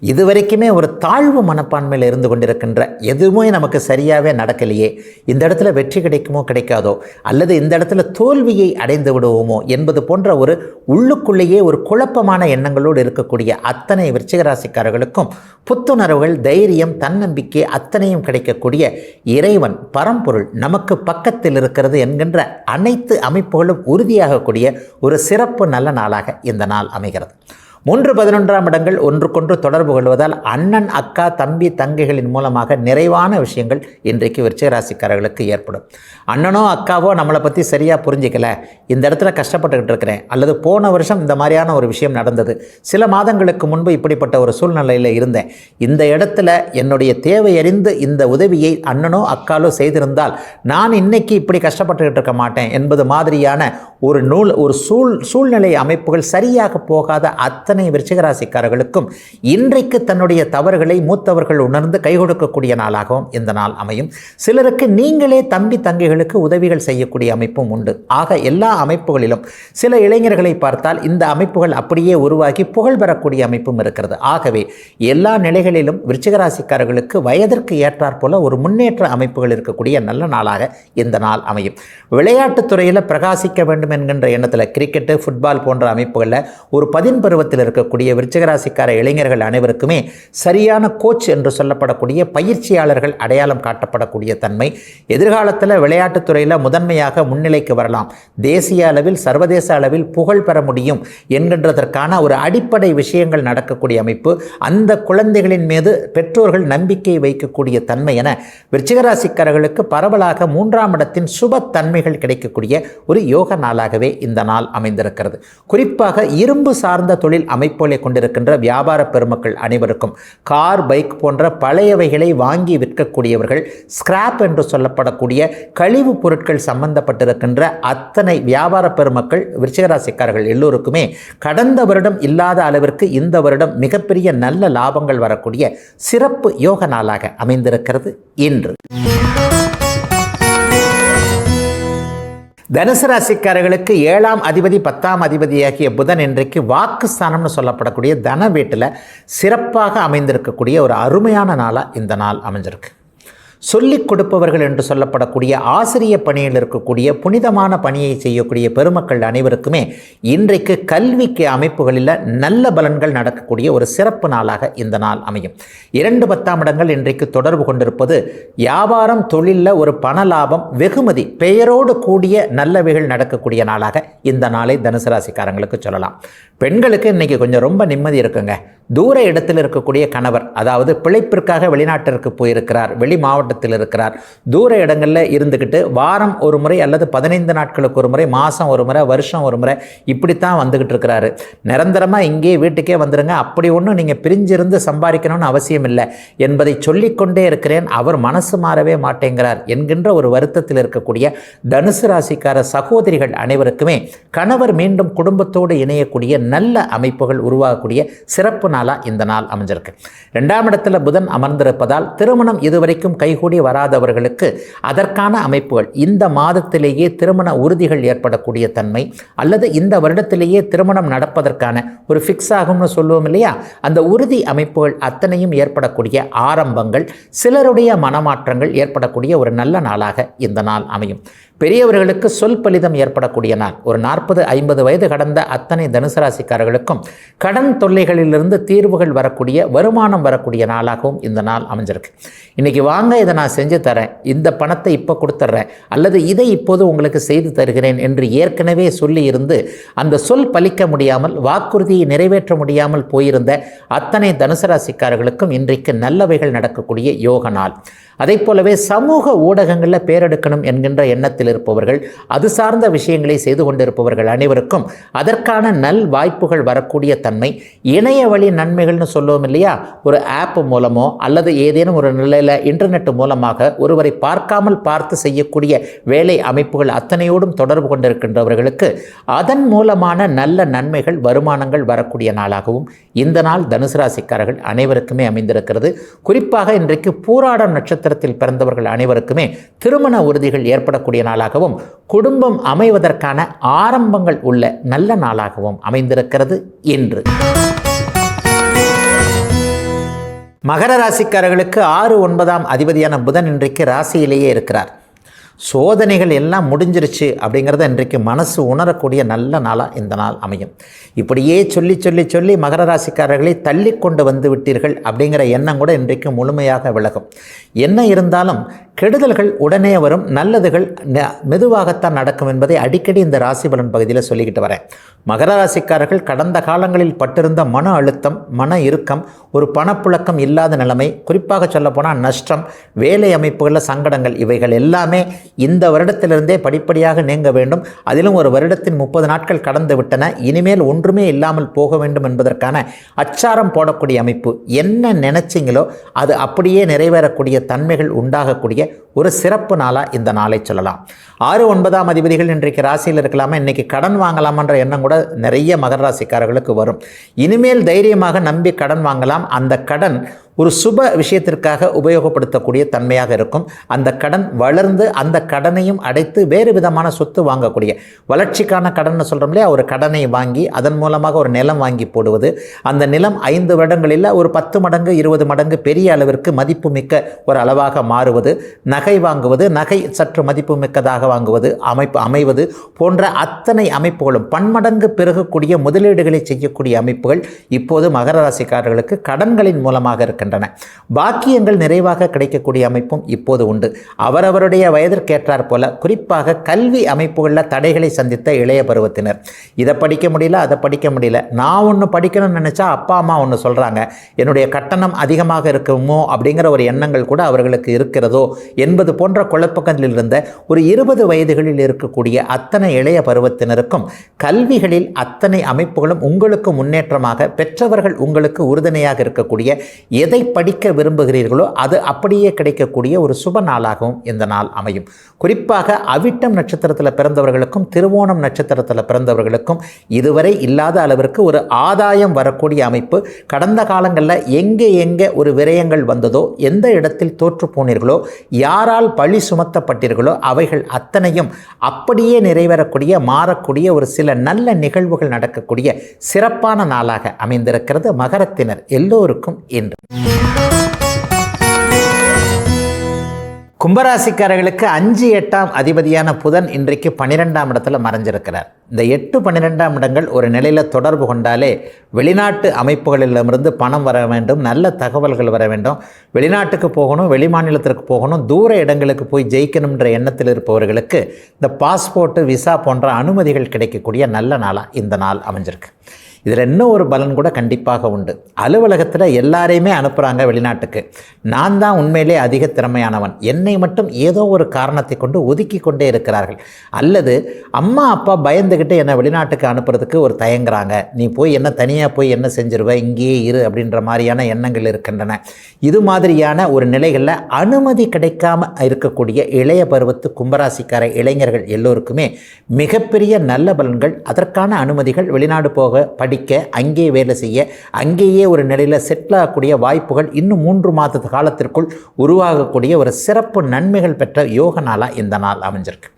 இதுவரைக்குமே ஒரு தாழ்வு மனப்பான்மையில் இருந்து கொண்டிருக்கின்ற, எதுவுமே நமக்கு சரியாகவே நடக்கலையே, இந்த இடத்துல வெற்றி கிடைக்குமோ கிடைக்காதோ, அல்லது இந்த இடத்துல தோல்வியை அடைந்து விடுவோமோ என்பது போன்ற ஒரு உள்ளுக்குள்ளேயே ஒரு குழப்பமான எண்ணங்களோடு இருக்கக்கூடிய அத்தனை விருச்சிக ராசிக்காரர்களுக்கும் புத்துணர்வுகள், தைரியம், தன்னம்பிக்கை அத்தனையும் கிடைக்கக்கூடிய இறைவன் பரம்பொருள் நமக்கு பக்கத்தில் இருக்கிறது என்கின்ற அனைத்து அமைப்புகளும் உறுதியாகக்கூடிய ஒரு சிறப்பு நல்ல நாளாக இந்த நாள் அமைகிறது. 3, 11ஆம் இடங்கள் ஒன்றுக்கொன்று தொடர்பு கொள்வதால் அண்ணன், அக்கா, தம்பி, தங்கைகளின் மூலமாக நிறைவான விஷயங்கள் இன்றைக்கு விருச்சிக ராசிக்காரர்களுக்கு ஏற்படும். அண்ணனோ அக்காவோ நம்மளை பற்றி சரியாக புரிஞ்சிக்கல, இந்த இடத்துல கஷ்டப்பட்டுக்கிட்டு இருக்கிறேன், அல்லது போன வருஷம் இந்த மாதிரியான ஒரு விஷயம் நடந்தது, சில மாதங்களுக்கு முன்பு இப்படிப்பட்ட ஒரு சூழ்நிலையில் இருந்தேன், இந்த இடத்துல என்னுடைய தேவை அறிந்து இந்த உதவியை அண்ணனோ அக்காலோ செய்திருந்தால் நான் இன்னைக்கு இப்படி கஷ்டப்பட்டுக்கிட்டு இருக்க மாட்டேன் என்பது மாதிரியான ஒரு சூழ்நிலை அமைப்புகள் சரியாக போகாத அத்தனை விருச்சிக ராசிக்காரர்களுக்கும் இன்றைக்கு தன்னுடைய தவறுகளை மூத்தவர்கள் உணர்ந்து கை கொடுக்கக்கூடிய நாளாகவும் இந்த நாள் அமையும். சிலருக்கு நீங்களே தம்பி தங்கைகளுக்கு உதவிகள் செய்யக்கூடிய அமைப்பும் உண்டு. ஆக எல்லா அமைப்புகளிலும் சில இளைஞர்களை பார்த்தால் இந்த அமைப்புகள் அப்படியே உருவாகி புகழ் பெறக்கூடிய அமைப்பும் இருக்கிறது. ஆகவே எல்லா நிலைகளிலும் விருச்சிக ராசிக்காரர்களுக்கு வயதிற்கு ஏற்றாற் போல ஒரு முன்னேற்ற அமைப்புகள் இருக்கக்கூடிய நல்ல நாளாக இந்த நாள் அமையும். விளையாட்டுத் துறையில் பிரகாசிக்க வேண்டும் என்கின்ற எண்ணத்தில் கிரிக்கெட்டு, ஃபுட்பால் போன்ற அமைப்புகளில் ஒரு 10 பருவத்தில் இருக்கக்கூடிய விருச்சிக ராசிக்கார இளைஞர்கள் அனைவருக்குமே சரியான கோச் என்று சொல்லப்படக்கூடிய பயிற்சியாளர்கள் அடையாளம் காட்டப்படக்கூடிய தன்மை, எதிர்காலத்தில் விளையாட்டுத் துறையில் முதன்மையாக முன்னிலைக்கு வரலாம், தேசிய அளவில் சர்வதேச அளவில் புகழ் பெற முடியும் என்கின்றதற்கான ஒரு அடிப்படை விஷயங்கள் நடக்கக்கூடிய அமைப்பு, அந்த குழந்தைகளின் மீது பெற்றோர்கள் நம்பிக்கை வைக்கக்கூடிய தன்மை என விருச்சிக ராசிக்காரர்களுக்கு பரவலாக 3ஆம் இடத்தின் சுப தன்மைகள் கிடைக்கக்கூடிய ஒரு யோக நாளாகவே இந்த நாள் அமைந்திருக்கிறது. குறிப்பாக இரும்பு சார்ந்த தொழில் அமைப்புகளை கொண்டிருக்கின்ற வியாபார பெருமக்கள் அனைவருக்கும் கார், பைக் போன்ற பழையவைகளை வாங்கி விற்கக்கூடியவர்கள், ஸ்கிராப் என்று சொல்லப்படக்கூடிய கழிவு பொருட்கள் சம்பந்தப்பட்டிருக்கின்ற அத்தனை வியாபார பெருமக்கள் விருச்சிக ராசிக்காரர்கள் எல்லோருக்குமே கடந்த வருடம் இல்லாத அளவிற்கு இந்த வருடம் மிகப்பெரிய நல்ல லாபங்கள் வரக்கூடிய சிறப்பு யோக நாளாக அமைந்திருக்கிறது இன்று. தனுசு ராசிக்காரர்களுக்கு 7ஆம் அதிபதி 10ஆம் அதிபதியாகிய புதன் இன்றைக்கு வாக்குஸ்தானம்னு சொல்லப்படக்கூடிய தன வீட்டில் சிறப்பாக அமைந்திருக்கக்கூடிய ஒரு அருமையான நாளாக இந்த நாள் அமைஞ்சிருக்கு. சொல்லிக் கொடுப்பவர்கள் என்று சொல்லப்படக்கூடிய ஆசிரிய பணியில் இருக்கக்கூடிய புனிதமான பணியை செய்யக்கூடிய பெருமக்கள் அனைவருக்குமே இன்றைக்கு கல்விக்கு அமைப்புகளில் நல்ல பலன்கள் நடக்கக்கூடிய ஒரு சிறப்பு நாளாக இந்த நாள் அமையும். 2, 10ஆம் இடங்கள் இன்றைக்கு தொடர்பு கொண்டிருப்பது வியாபாரம், தொழிலில் ஒரு பண லாபம், வெகுமதி, பெயரோடு கூடிய நல்லவைகள் நடக்கக்கூடிய நாளாக இந்த நாளை தனுசு ராசிக்காரங்களுக்கு சொல்லலாம். பெண்களுக்கு இன்றைக்கி கொஞ்சம் ரொம்ப நிம்மதி இருக்குங்க. தூர இடத்தில் இருக்கக்கூடிய கணவர், அதாவது பிழைப்பிற்காக வெளிநாட்டிற்கு போயிருக்கிறார், வெளி மாவட்டத்தில் இருக்கிறார், தூர இடங்களில் இருந்துக்கிட்டு வாரம் ஒரு முறை அல்லது 15 நாட்களுக்கு ஒரு முறை, மாதம் ஒரு முறை, வருஷம் ஒரு முறை இப்படித்தான் வந்துக்கிட்டு இருக்கிறாரு. நிரந்தரமாக இங்கே வீட்டுக்கே வந்துடுங்க, அப்படி ஒன்றும் நீங்கள் பிரிஞ்சிருந்து சம்பாதிக்கணும்னு அவசியம் இல்லை என்பதை சொல்லிக்கொண்டே இருக்கிறேன், அவர் மனசு மாறவே மாட்டேங்கிறார் என்கின்ற ஒரு வருத்தத்தில் இருக்கக்கூடிய தனுசு ராசிக்கார சகோதரிகள் அனைவருக்குமே கணவர் மீண்டும் குடும்பத்தோடு இணையக்கூடிய நல்ல அமைப்புகள் உருவாகக்கூடிய சிறப்பு நாளாக இந்த நாள் அமைஞ்சிருக்கு. 2ஆம் இடத்துல புதன் அமர்ந்திருப்பதால் திருமணம் இதுவரைக்கும் கைகூடி வராதவர்களுக்கு அதற்கான அமைப்புகள், இந்த மாதத்திலேயே திருமண உறுதிகள் ஏற்படக்கூடிய தன்மை, அல்லது இந்த வருடத்திலேயே திருமணம் நடப்பதற்கான ஒரு ஃபிக்ஸ் ஆகும்னு சொல்லுவோம் இல்லையா, அந்த உறுதி அமைப்புகள் அத்தனையும் ஏற்படக்கூடிய ஆரம்பங்கள், சிலருடைய மனமாற்றங்கள் ஏற்படக்கூடிய ஒரு நல்ல நாளாக இந்த நாள் அமையும். பெரியவர்களுக்கு சொல் பலிதம் ஏற்படக்கூடிய நாள். ஒரு 40-50 வயது கடந்த அத்தனை தனுசு ராசிக்காரர்களுக்கும் கடன் தொல்லைகளிலிருந்து தீர்வுகள் வரக்கூடிய, வருமானம் வரக்கூடிய நாளாகவும் இந்த நாள் அமைஞ்சிருக்கு. இன்றைக்கி வாங்க, இதை நான் செஞ்சு தரேன், இந்த பணத்தை இப்போ கொடுத்துட்றேன், அல்லது இதை இப்போது உங்களுக்கு செய்து தருகிறேன் என்று ஏற்கனவே சொல்லி இருந்து அந்த சொல் பலிக்க முடியாமல், வாக்குறுதியை நிறைவேற்ற முடியாமல் போயிருந்த அத்தனை தனுசு ராசிக்காரர்களுக்கும் இன்றைக்கு நல்லவைகள் நடக்கக்கூடிய யோக நாள். அதை போலவே சமூக ஊடகங்களில் பேரெடுக்கணும் என்கின்ற எண்ணத்தில் இருப்பவர்கள், அது சார்ந்த விஷயங்களை செய்து கொண்டிருப்பவர்கள் அனைவருக்கும் அதற்கான நல் வாய்ப்புகள் வரக்கூடிய தன்மை, இணைய வழி நன்மைகள்னு சொல்லுவோம் இல்லையா, ஒரு ஆப் மூலமோ அல்லது ஏதேனும் ஒரு நிலையில் இன்டர்நெட் மூலமாக ஒருவரை பார்க்காமல் பார்த்து செய்யக்கூடிய வேலை அமைப்புகள் அத்தனையோடும் தொடர்பு கொண்டிருக்கின்றவர்களுக்கு அதன் மூலமான நல்ல நன்மைகள், வருமானங்கள் வரக்கூடிய நாளாகவும் இந்த நாள் தனுசு ராசிக்காரர்கள் அனைவருக்குமே அமைந்திருக்கிறது. குறிப்பாக இன்றைக்கு பூராடம் நட்சத்திர நட்சத்திரத்தில் பிறந்தவர்கள் அனைவருக்குமே திருமண உறுதிகள் ஏற்படக்கூடிய நாளாகவும் குடும்பம் அமைவதற்கான ஆரம்பங்கள் உள்ள நல்ல நாளாகவும் அமைந்திருக்கிறது இன்று. மகர ராசிக்காரர்களுக்கு 6, 9ஆம் அதிபதியான புதன் இன்றைக்கு ராசியிலேயே இருக்கிறார். சோதனைகள் எல்லாம் முடிஞ்சிருச்சு அப்படிங்கிறத இன்றைக்கு மனசு உணரக்கூடிய நல்ல நாளாக இந்த நாள் அமையும். இப்படியே சொல்லி சொல்லி சொல்லி மகர ராசிக்காரர்களை தள்ளி கொண்டு வந்து விட்டீர்கள் அப்படிங்கிற எண்ணம் கூட இன்றைக்கு முழுமையாக விலகும். என்ன இருந்தாலும் கெடுதல்கள் உடனே வரும், நல்லதுகள் மெதுவாகத்தான் நடக்கும் என்பதை அடிக்கடி இந்த ராசி பலன் பகுதியில் சொல்லிக்கிட்டு வரேன். மகர ராசிக்காரர்கள் கடந்த காலங்களில் பட்டிருந்த மன அழுத்தம், மன இறுக்கம், ஒரு பணப்புழக்கம் இல்லாத நிலைமை, குறிப்பாக சொல்லப்போனால் நஷ்டம், வேலை அமைப்புகளில் சங்கடங்கள், இவைகள் எல்லாமே இந்த வருடத்திலிருந்தே படிப்படியாக நீங்க வேண்டும். அதிலும் ஒரு வருடத்தின் 30 நாட்கள் கடந்து விட்டன. இனிமேல் ஒன்றுமே இல்லாமல் போக வேண்டும் என்பதற்கான அச்சாரம் போடக்கூடிய அமைப்பு. என்ன நினைச்சிங்களோ அது அப்படியே நிறைவேறக்கூடிய தன்மைகள் உண்டாகக்கூடிய ஒரு சிறப்பு நாளாக இந்த நாளை சொல்லலாம். 6, 9ஆம் அதிபதிகள் இன்றைக்கு ராசியில் இருக்கலாமா, இன்றைக்கி கடன் வாங்கலாமான்ற எண்ணம் கூட நிறைய மகர ராசிக்காரர்களுக்கு வரும். இனிமேல் தைரியமாக நம்பி கடன் வாங்கலாம். அந்த கடன் ஒரு சுப விஷயத்திற்காக உபயோகப்படுத்தக்கூடிய தன்மையாக இருக்கும். அந்த கடன் வளர்ந்து அந்த கடனையும் அடைத்து வேறு விதமான சொத்து வாங்கக்கூடிய வளர்ச்சிக்கான கடன் சொல்கிறோம் இல்லையா, ஒரு கடனை வாங்கி அதன் மூலமாக ஒரு நிலம் வாங்கி போடுவது, அந்த நிலம் 5 வருடங்களில் ஒரு 10 மடங்கு 20 மடங்கு பெரிய அளவிற்கு மதிப்பு மிக்க ஒரு அளவாக மாறுவது, நகை வாங்குவது, நகை சற்று மதிப்பு மிக்கதாக வாங்குவது, அமைவது போன்ற அத்தனை அமைப்புகளும் பன்மடங்கு பெருகக்கூடிய முதலீடுகளை செய்யக்கூடிய அமைப்புகள் இப்போது மகர ராசிக்காரர்களுக்கு கடன்களின் மூலமாக இருக்கின்றன. பாக்கியங்கள் நிறைவாக கிடைக்கக்கூடிய அமைப்பும் இப்போது உண்டு. அவரவருடைய வயதிற்கேற்றார் போல குறிப்பாக கல்வி அமைப்புகளில் தடைகளை சந்தித்த இளைய பருவத்தினர், இதை படிக்க முடியல அதை படிக்க முடியல, நான் ஒன்று படிக்கணும்னு நினச்சா அப்பா அம்மா ஒன்று சொல்கிறாங்க, என்னுடைய கட்டணம் அதிகமாக இருக்குமோ அப்படிங்கிற ஒரு எண்ணங்கள் கூட அவர்களுக்கு இருக்கிறதோ என்பது போன்ற குழப்பங்களில் இருந்த ஒரு 20 வயதுகளில் இருக்கக்கூடிய அத்தனை இளைய பருவத்தினருக்கும் கல்விகளில் அத்தனை அமைப்புகளும் உங்களுக்கு முன்னேற்றமாக, பெற்றவர்கள் உங்களுக்கு உறுதுணையாக இருக்கக்கூடிய, எதை படிக்க விரும்புகிறீர்களோ அது அப்படியே கிடைக்கக்கூடிய ஒரு சுப நாளாகவும் இந்த நாள் அமையும். குறிப்பாக அவிட்டம் நட்சத்திரத்தில் பிறந்தவர்களுக்கும் திருவோணம் நட்சத்திரத்தில் பிறந்தவர்களுக்கும் இதுவரை இல்லாத அளவிற்கு ஒரு ஆதாயம் வரக்கூடிய அமைப்பு. கடந்த காலங்களில் எங்கே ஒரு விரயங்கள் வந்ததோ, எந்த இடத்தில் தோற்று போனீர்களோ, யாரால் பழி சுமத்தப்பட்டீர்களோ அவைகள் அத்தனையும் அப்படியே நிறைவேறக்கூடிய, மாறக்கூடிய ஒரு சில நல்ல நிகழ்வுகள் நடக்கக்கூடிய சிறப்பான நாளாக அமைந்திருக்கிறது மகரத்தினர் எல்லோருக்கும் இன்று. கும்பராசிக்காரர்களுக்கு 5, 8ஆம் அதிபதியான புதன் இன்றைக்கு 12ஆம் இடத்துல மறைஞ்சிருக்கிறார். இந்த 8, 12ஆம் இடங்கள் ஒரு நிலையில் தொடர்பு கொண்டாலே வெளிநாட்டு அமைப்புகளிலிருந்து பணம் வர வேண்டும், நல்ல தகவல்கள் வர வேண்டும், வெளிநாட்டுக்கு போகணும், வெளி மாநிலத்திற்கு போகணும், தூர இடங்களுக்கு போய் ஜெயிக்கணுன்ற எண்ணத்தில் இருப்பவர்களுக்கு இந்த பாஸ்போர்ட்டு, விசா போன்ற அனுமதிகள் கிடைக்கக்கூடிய நல்ல நாளாக இந்த நாள் அமைஞ்சிருக்கு. இதில் இன்னும் ஒரு பலன் கூட கண்டிப்பாக உண்டு. அலுவலகத்தில் எல்லாரையுமே அனுப்புகிறாங்க வெளிநாட்டுக்கு, நான் தான் உண்மையிலே அதிக திறமையானவன், என்னை மட்டும் ஏதோ ஒரு காரணத்தை கொண்டு ஒதுக்கி கொண்டே இருக்கிறார்கள். அல்லது அம்மா அப்பா பயந்துக்கிட்டு என்னை வெளிநாட்டுக்கு அனுப்புறதுக்கு ஒரு தயங்குறாங்க, நீ போய் என்ன தனியாக போய் என்ன செஞ்சிருவ, இங்கேயே இரு அப்படின்ற மாதிரியான எண்ணங்கள் இருக்கின்றன. இது மாதிரியான ஒரு நிலைகளில் அனுமதி கிடைக்காம இருக்கக்கூடிய இளைய பருவத்து கும்பராசிக்கார இளைஞர்கள் எல்லோருக்குமே மிகப்பெரிய நல்ல பலன்கள், அதற்கான அனுமதிகள், வெளிநாடு போக, படிக்க, அங்கேயே வேலை செய்ய, அங்கேயே ஒரு நிலையில் செட்டில் ஆகக்கூடிய வாய்ப்புகள் இன்னும் 3 மாத காலத்திற்குள் உருவாகக்கூடிய ஒரு சிறப்பு நன்மைகள் பெற்ற யோக நாளாக இந்த நாள் அமைஞ்சிருக்கு.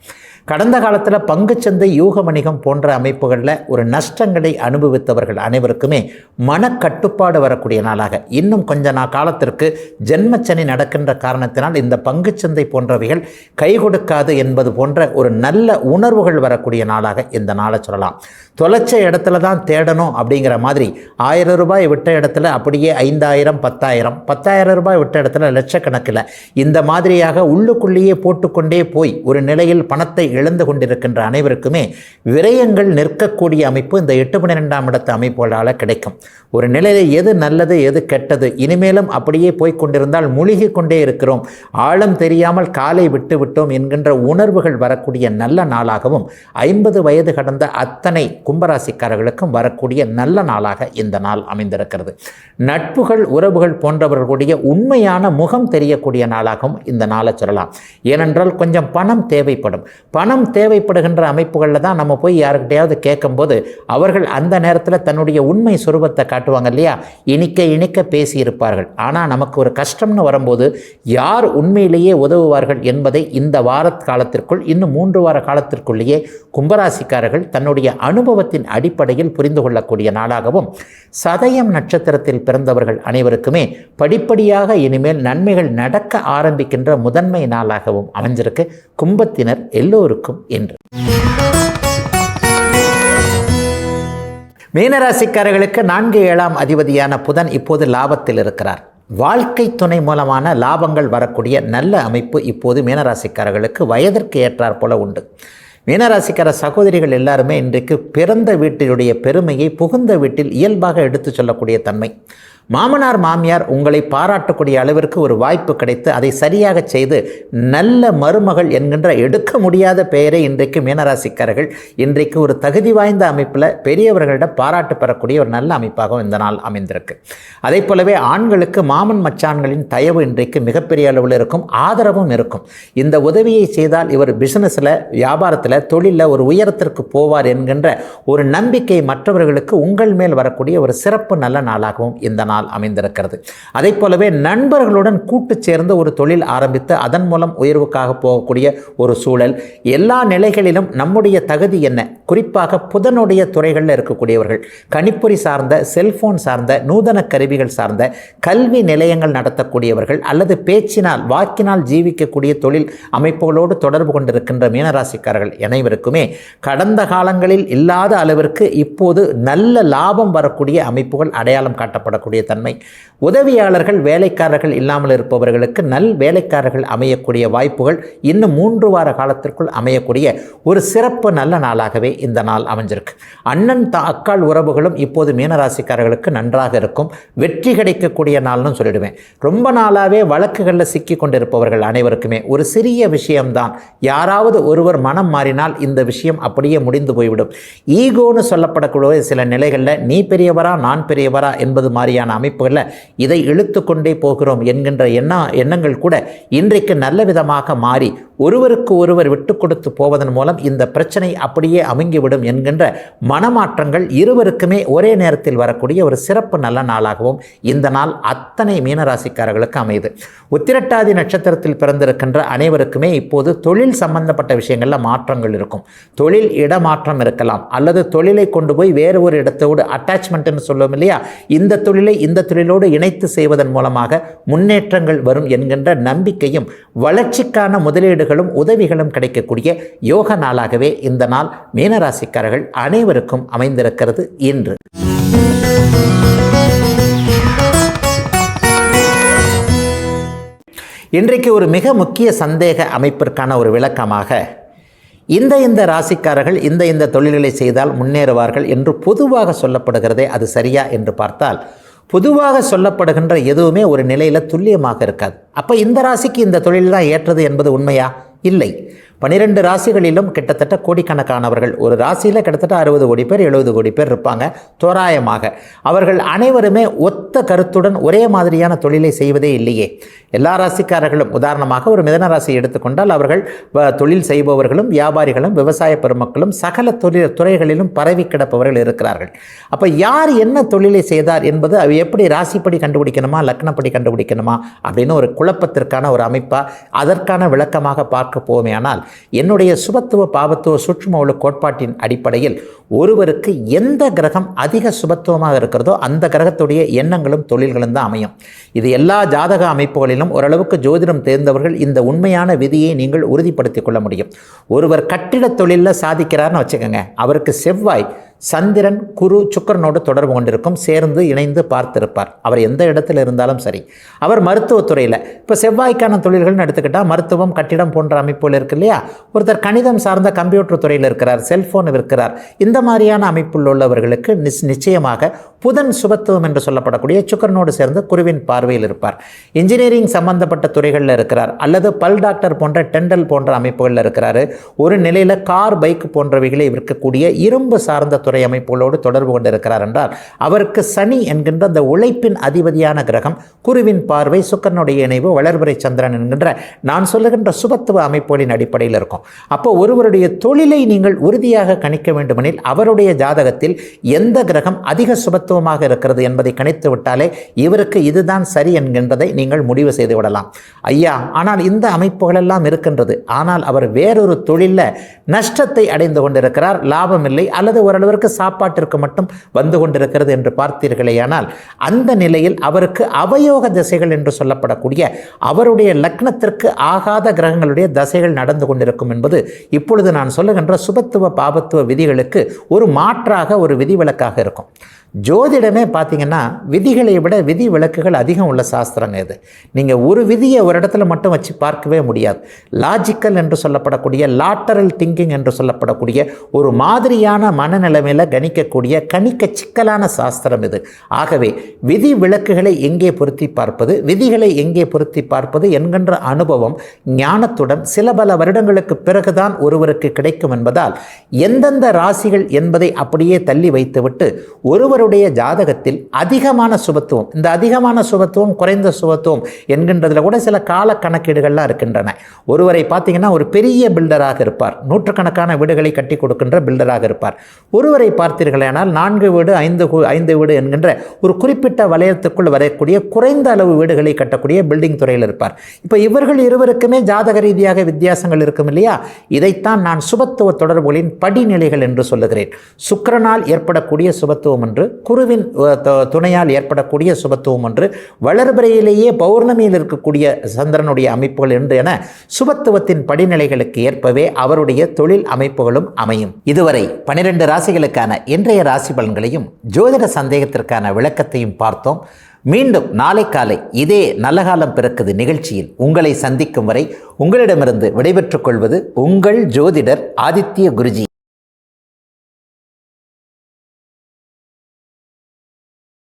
கடந்த காலத்தில் பங்குச்சந்தை, யூக வணிகம் போன்ற அமைப்புகளில் ஒரு நஷ்டங்களை அனுபவித்தவர்கள் அனைவருக்குமே மனக்கட்டுப்பாடு வரக்கூடிய நாளாக, இன்னும் கொஞ்ச காலத்திற்கு ஜென்மச்சனி நடக்கின்ற காரணத்தினால் இந்த பங்குச்சந்தை போன்றவைகள் கை கொடுக்காது என்பது போன்ற ஒரு நல்ல உணர்வுகள் வரக்கூடிய நாளாக இந்த நாளை சொல்லலாம். தொலைச்ச இடத்துல தான் தேடணும் அப்படிங்கிற மாதிரி 1000 ரூபாய் விட்ட இடத்துல அப்படியே 5000, 10,000, 10,000 ரூபாய் விட்ட இடத்துல லட்சக்கணக்கில் இந்த மாதிரியாக உள்ளுக்குள்ளேயே போட்டுக்கொண்டே போய் ஒரு நிலையில் பணத்தை இழந்து கொண்டிருக்கின்ற அனைவருக்குமே விரயங்கள் நிற்கக்கூடிய அமைப்பு இந்த 8, 12ஆம் இடத்து அமைப்புகளால் கிடைக்கும். ஒரு நிலையில் எது நல்லது எது கெட்டது, இனிமேலும் அப்படியே போய்கொண்டிருந்தால் முழுகி கொண்டே இருக்கிறோம், ஆழம் தெரியாமல் காலை விட்டு விட்டோம் என்கின்ற உணர்வுகள் வரக்கூடிய நல்ல நாளாகவும் 50 வயது கடந்த அத்தனை கும்பராசிக்காரர்களுக்கும் வரக்கூடிய நல்ல நாளாக இந்த நாள் அமைந்திருக்கிறது. நட்புகள், உறவுகள் போன்றவர்களுடைய உண்மையான முகம் தெரியக்கூடிய நாளாகவும் இந்த நாளை சொல்லலாம். ஏனென்றால் கொஞ்சம் பணம் தேவைப்படும். பணம் தேவைப்படுகின்ற அமைப்புகளில் தான் நம்ம போய் யாருக்கிட்டையாவது கேட்கும்போது அவர்கள் அந்த நேரத்தில் தன்னுடைய உண்மை சுரூபத்தை காட்டுவாங்க இல்லையா, இனிக்க இனிக்க பேசியிருப்பார்கள். ஆனால் நமக்கு ஒரு கஷ்டம்னு வரும்போது யார் உண்மையிலேயே உதவுவார்கள் என்பதை இந்த வார காலத்திற்குள், இன்னும் 3 வார காலத்திற்குள்ளேயே கும்பராசிக்காரர்கள் தன்னுடைய அனுபவத்தின் அடிப்படையில் புரிந்து கொள்ளக்கூடிய நாளாகவும், சதயம் நட்சத்திரத்தில் பிறந்தவர்கள் அனைவருக்குமே படிப்படியாக இனிமேல் நன்மைகள் நடக்க ஆரம்பிக்கின்ற முதன்மை நாளாகவும் அமைஞ்சிருக்கு கும்பத்தினர் எல்லோருக்கும் என்று. மீனராசிக்காரர்களுக்கு 4-7ஆம் அதிபதியான புதன் இப்போது லாபத்தில் இருக்கிறார். வாழ்க்கை துணை மூலமான லாபங்கள் வரக்கூடிய நல்ல அமைப்பு இப்போது மீனராசிக்காரர்களுக்கு வயதிற்கு ஏற்றாற் போல உண்டு. மீனராசிக்கார சகோதரிகள் எல்லாருமே இன்றைக்கு பிறந்த வீட்டினுடைய பெருமையை புகுந்த வீட்டில் இயல்பாக எடுத்து சொல்லக்கூடிய தன்மை. மாமனார் மாமியார் உங்களை பாராட்டக்கூடிய அளவிற்கு ஒரு வாய்ப்பு கிடைத்து அதை சரியாக செய்து நல்ல மருமகள் என்கின்ற எடுக்க முடியாத பெயரை இன்றைக்கு மீனராசிக்காரர்கள் இன்றைக்கு ஒரு தகுதி வாய்ந்த அமைப்பில் பெரியவர்களிடம் பாராட்டு பெறக்கூடிய ஒரு நல்ல அமைப்பாகவும் இந்த நாள் அமைந்திருக்கு. அதே போலவே ஆண்களுக்கு மாமன் மச்சான்களின் தயவு இன்றைக்கு மிகப்பெரிய அளவில் இருக்கும், ஆதரவும் இருக்கும். இந்த உதவியை செய்தால் இவர் பிசினஸில், வியாபாரத்தில், தொழிலில் ஒரு உயரத்திற்கு போவார் என்கின்ற ஒரு நம்பிக்கை மற்றவர்களுக்கு உங்கள் மேல் வரக்கூடிய ஒரு சிறப்பு நல்ல நாளாகவும் இந்த நாள் அமைந்திருக்கிறது. அதை போலவே நண்பர்களுடன் கூட்டு சேர்ந்து ஒரு தொழில் ஆரம்பித்து அதன் மூலம் உயர்வுக்காக போகக்கூடிய ஒரு சூழல். எல்லா நிலைகளிலும் நம்முடைய தகுதி என்ன, குறிப்பாக புதனுடைய துறைகளில் இருக்கக்கூடியவர்கள், கணிப்பொறி சார்ந்த, செல்போன் சார்ந்த, நூதன கருவிகள் சார்ந்த கல்வி நிலையங்கள் நடத்தக்கூடியவர்கள் அல்லது பேச்சினால் வாக்கினால் ஜீவிக்கக்கூடிய தொழில் அமைப்புகளோடு தொடர்பு கொண்டிருக்கின்ற மீனராசிக்காரர்கள் அனைவருக்குமே கடந்த காலங்களில் இல்லாத அளவிற்கு இப்போது நல்ல லாபம் வரக்கூடிய அமைப்புகள் அடையாளம் காட்டப்படக்கூடிய தன்மை. உதவியாளர்கள், வேலைக்காரர்கள் இல்லாமல் இருப்பவர்களுக்கு நல் வேலைக்காரர்கள் அமையக்கூடிய வாய்ப்புகள் இன்னும் 3 வார காலத்திற்குள் அமையக்கூடிய ஒரு சிறப்பு நல்ல நாளாகவே இந்த நாள் அமைஞ்சிருக்கு. அண்ணன் அக்காள் உறவுகளும் இப்போது மீனராசிக்காரர்களுக்கு நன்றாக இருக்கும், வெற்றி கிடைக்கக்கூடிய நாள்னு சொல்லிடுவேன். ரொம்ப நாளாகவே வழக்குகளில் சிக்கி கொண்டிருப்பவர்கள் அனைவருக்குமே ஒரு சிறிய விஷயம்தான், யாராவது ஒருவர் மனம் மாறினால் இந்த விஷயம் அப்படியே முடிந்து போய்விடும். ஈகோன்னு சொல்லப்படக்கூடிய சில நிலைகளில் நீ பெரியவரா நான் பெரியவரா என்பது மாதிரியான அமைப்புகளில் இதை இழுத்து கொண்டே போகிறோம் என்கின்ற எண்ணங்கள் கூட இன்றைக்கு நல்ல விதமாக மாறி ஒருவருக்கு ஒருவர் விட்டு கொடுத்து போவதன் மூலம் இந்த பிரச்சனை அப்படியே அமுங்கிவிடும் என்கின்ற மனமாற்றங்கள் இருவருக்குமே ஒரே நேரத்தில் வரக்கூடிய ஒரு சிறப்பு நல்ல நாளாகவும் இந்த நாள் அத்தனை மீனராசிக்காரர்களுக்கு அமையுது. உத்திரட்டாதி நட்சத்திரத்தில் பிறந்திருக்கின்ற அனைவருக்குமே இப்போது தொழில் சம்பந்தப்பட்ட விஷயங்களில் மாற்றங்கள் இருக்கும். தொழில் இடமாற்றம் இருக்கலாம், அல்லது தொழிலை கொண்டு போய் வேறு ஒரு இடத்தோடு அட்டாச்மெண்ட்னு சொல்லுவோம் இல்லையா, இந்த தொழிலை இந்த தொழிலோடு இணைத்து செய்வதன் மூலமாக முன்னேற்றங்கள் வரும் என்கின்ற நம்பிக்கையும் வளர்ச்சிக்கான முதலீடுகளும் உதவிகளும் கிடைக்கக்கூடிய யோக நாளாகவே இந்த நாள் மீனராசிக்காரர்கள் அனைவருக்கும் அமைந்திருக்கிறது இன்று. இன்றைக்கு ஒரு மிக முக்கிய சந்தேக அமைப்பிற்கான ஒரு விளக்கமாக இந்த ராசிக்காரர்கள் இந்த தொழில்களை செய்தால் முன்னேறுவார்கள் என்று பொதுவாக சொல்லப்படுகிறதே அது சரியா என்று பார்த்தால், பொதுவாக சொல்லப்படுகின்ற எதுவுமே ஒரு நிலையில் துல்லியமாக இருக்காது. அப்போ இந்த ராசிக்கு இந்த தொழில் தான் ஏற்றது என்பது உண்மையா? இல்லை. 12 ராசிகளிலும் கிட்டத்தட்ட கோடிக்கணக்கானவர்கள், ஒரு ராசியில் கிட்டத்தட்ட 60 கோடி பேர் 70 கோடி பேர் இருப்பாங்க தோராயமாக. அவர்கள் அனைவருமே ஒத்த கருத்துடன் ஒரே மாதிரியான தொழிலை செய்வதே இல்லையே. எல்லா ராசிக்காரர்களும், உதாரணமாக ஒரு மிதன ராசி எடுத்துக்கொண்டால் அவர்கள் தொழில் செய்பவர்களும் வியாபாரிகளும் விவசாய பெருமக்களும் சகல துறைகளிலும் பரவி கிடப்பவர்கள் இருக்கிறார்கள். அப்போ யார் என்ன தொழிலை செய்தார் என்பது எப்படி ராசிப்படி கண்டுபிடிக்கணுமா லக்னப்படி கண்டுபிடிக்கணுமா அப்படின்னு ஒரு குழப்பத்திற்கான ஒரு அமைப்பாக அதற்கான விளக்கமாக பார்க்க போமே. ஆனால் என்னுடைய சுபத்துவ பாவத்துவ சூட்சும ஒளி கோட்பாட்டின் அடிப்படையில் ஒருவருக்கு எந்த கிரகம் அதிக சுபத்துவமாக இருக்கிறதோ அந்த கிரகத்துடைய எண்ணங்களும் தொழில்களும் தான் அமையும். இது எல்லா ஜாதக அமைப்புகளிலும் ஓரளவுக்கு ஜோதிடம் தேர்ந்தவர்கள் இந்த உண்மையான விதியை நீங்கள் உறுதிப்படுத்திக் கொள்ள முடியும். ஒருவர் கட்டிட தொழிலில் சாதிக்கிறார்னு வச்சுக்கோங்க, அவருக்கு செவ்வாய் சந்திரன் குரு சுக்கிரனோடு தொடர்பு கொண்டிருக்கும், சேர்ந்து இணைந்து பார்த்திருப்பார். அவர் எந்த இடத்துல இருந்தாலும் சரி. அவர் மருத்துவத்துறையில், இப்போ செவ்வாய்க்கான தொழில்கள்னு எடுத்துக்கிட்டால் மருத்துவம், கட்டிடம் போன்ற அமைப்புகள் இருக்கு இல்லையா. ஒருத்தர் கணிதம் சார்ந்த கம்ப்யூட்டர் துறையில் இருக்கிறார், செல்ஃபோன் இருக்கிறார். இந்த மாதிரியான அமைப்பில் உள்ளவர்களுக்கு நிச்சயமாக புதன் சுபத்துவம் என்று சொல்லப்படக்கூடிய சுக்கிரனோடு சேர்ந்து குருவின் பார்வையில் இருப்பார். இன்ஜினியரிங் சம்பந்தப்பட்ட துறைகளில் இருக்கிறார், அல்லது பல் டாக்டர் போன்ற டெண்டல் போன்ற அமைப்புகளில் இருக்கிறாரு. ஒரு நிலையில் கார் பைக் போன்றவைகளை விற்கக்கூடிய இரும்பு சார்ந்த துறை அமைப்புகளோடு தொடர்பு கொண்டு இருக்கிறார் என்றால் அவருக்கு சனி என்கின்ற அந்த உழைப்பின் அதிபதியான கிரகம், குருவின் பார்வை, சுக்கிரனுடைய இணைவு, வளர்பிறை சந்திரன் என்கின்ற நான் சொல்லுகின்ற சுபத்துவ அமைப்புகளின் அடிப்படையில் இருக்கும். அப்போ ஒருவருடைய தொழிலை நீங்கள் உறுதியாக கணிக்க வேண்டுமெனில் அவருடைய ஜாதகத்தில் எந்த கிரகம் அதிக சுபத்துவமாக இருக்கிறது என்பதை கணித்து விட்டாலே இவருக்கு இதுதான் சரி என்கின்றதை நீங்கள் முடிவு செய்து விடலாம். ஐயா, ஆனால் இந்த அமைப்புகளெல்லாம் இருக்கின்றது, ஆனால் அவர் வேறொரு தொழிலில் நஷ்டத்தை அடைந்து கொண்டிருக்கிறார், லாபம் இல்லை, அல்லது ஓரளவிற்கு சாப்பாட்டிற்கு மட்டும் வந்து கொண்டிருக்கிறது என்று பார்த்தீர்களேயானால் அந்த நிலையில் அவருக்கு அவயோக திசைகள் என்று சொல்லப்படக்கூடிய அவருடைய லக்னத்திற்கு ஆகாத கிரகங்களுடைய தசைகள் நடந்து கொண்டிருக்கும் என்பது இப்பொழுது நான் சொல்லுகின்ற சுபத்துவ பாபத்துவ விதிகளுக்கு ஒரு மாற்றாக, ஒரு விதிவிலக்காக இருக்கும். ஜோதிடமே பார்த்தீங்கன்னா விதிகளை விட விதி விலக்குகள் அதிகம் உள்ள சாஸ்திரங்க இது. நீங்கள் ஒரு விதியை ஒரு இடத்துல மட்டும் வச்சு பார்க்கவே முடியாது. லாஜிக்கல் என்று சொல்லப்படக்கூடிய, லாட்டரல் திங்கிங் என்று சொல்லப்படக்கூடிய ஒரு மாதிரியான மனநிலைமையில் கணிக்க சிக்கலான சாஸ்திரம் இது. ஆகவே விதி விலக்குகளை எங்கே பொருத்தி பார்ப்பது, விதிகளை எங்கே பொருத்தி பார்ப்பது என்கின்ற அனுபவம் ஞானத்துடன் சில பல வருடங்களுக்கு பிறகுதான் ஒருவருக்கு கிடைக்கும் என்பதால் எந்தெந்த ராசிகள் என்பதை அப்படியே தள்ளி வைத்துவிட்டு ஒருவர் ஜாதகத்தில் அதிகமான சுபத்துவம், இந்த அதிகமான சுபத்துவம் குறைந்த சுபத்துவம் என்கின்றதுல கூட சில கால கணக்கீடுகள்லாம் இருக்கின்றன. ஒருவரை பார்த்தீங்கன்னா ஒரு பெரிய பில்டராக இருப்பார், நூற்றுக்கணக்கான வீடுகளை கட்டி கொடுக்கின்ற பில்டராக இருப்பார். ஒருவரை பார்த்தீர்களானால் 4 வீடு 5 வீடு என்கின்ற ஒரு குறிப்பிட்ட வலயத்துக்குள் வரக்கூடிய குறைந்த அளவு வீடுகளை கட்டக்கூடிய பில்டிங் துறையில் இருப்பார். இப்போ இவர்கள் இருவருக்குமே ஜாதக ரீதியாக வித்தியாசங்கள் இருக்கும் இல்லையா? இதைத்தான் நான் சுபத்துவ தொடர்புகளின் படிநிலைகள் என்று சொல்லுகிறேன். சுக்கிரனால் ஏற்படக்கூடிய சுபத்துவம் என்று, குருவின் துணையால் ஏற்படக்கூடிய சுபத்துவம் என்று, வளர்பிறையிலேயே பௌர்ணமியில் இருக்கக்கூடிய சந்திரனுடைய அமைப்புகள் என்று என சுபத்துவத்தின் படிநிலைகளுக்கு ஏற்பவே அவருடைய தொழில் அமைப்புகளும் அமையும். இதுவரை 12 ராசிகளுக்கான இன்றைய ராசி பலன்களையும் ஜோதிட சந்தேகத்திற்கான விளக்கத்தையும் பார்த்தோம். மீண்டும் நாளை காலை இதே நல்ல காலம் பிறக்குது நிகழ்ச்சியில் உங்களை சந்திக்கும் வரை உங்களிடமிருந்து விடைபெற்றுக் கொள்வது உங்கள் ஜோதிடர் ஆதித்ய குருஜி.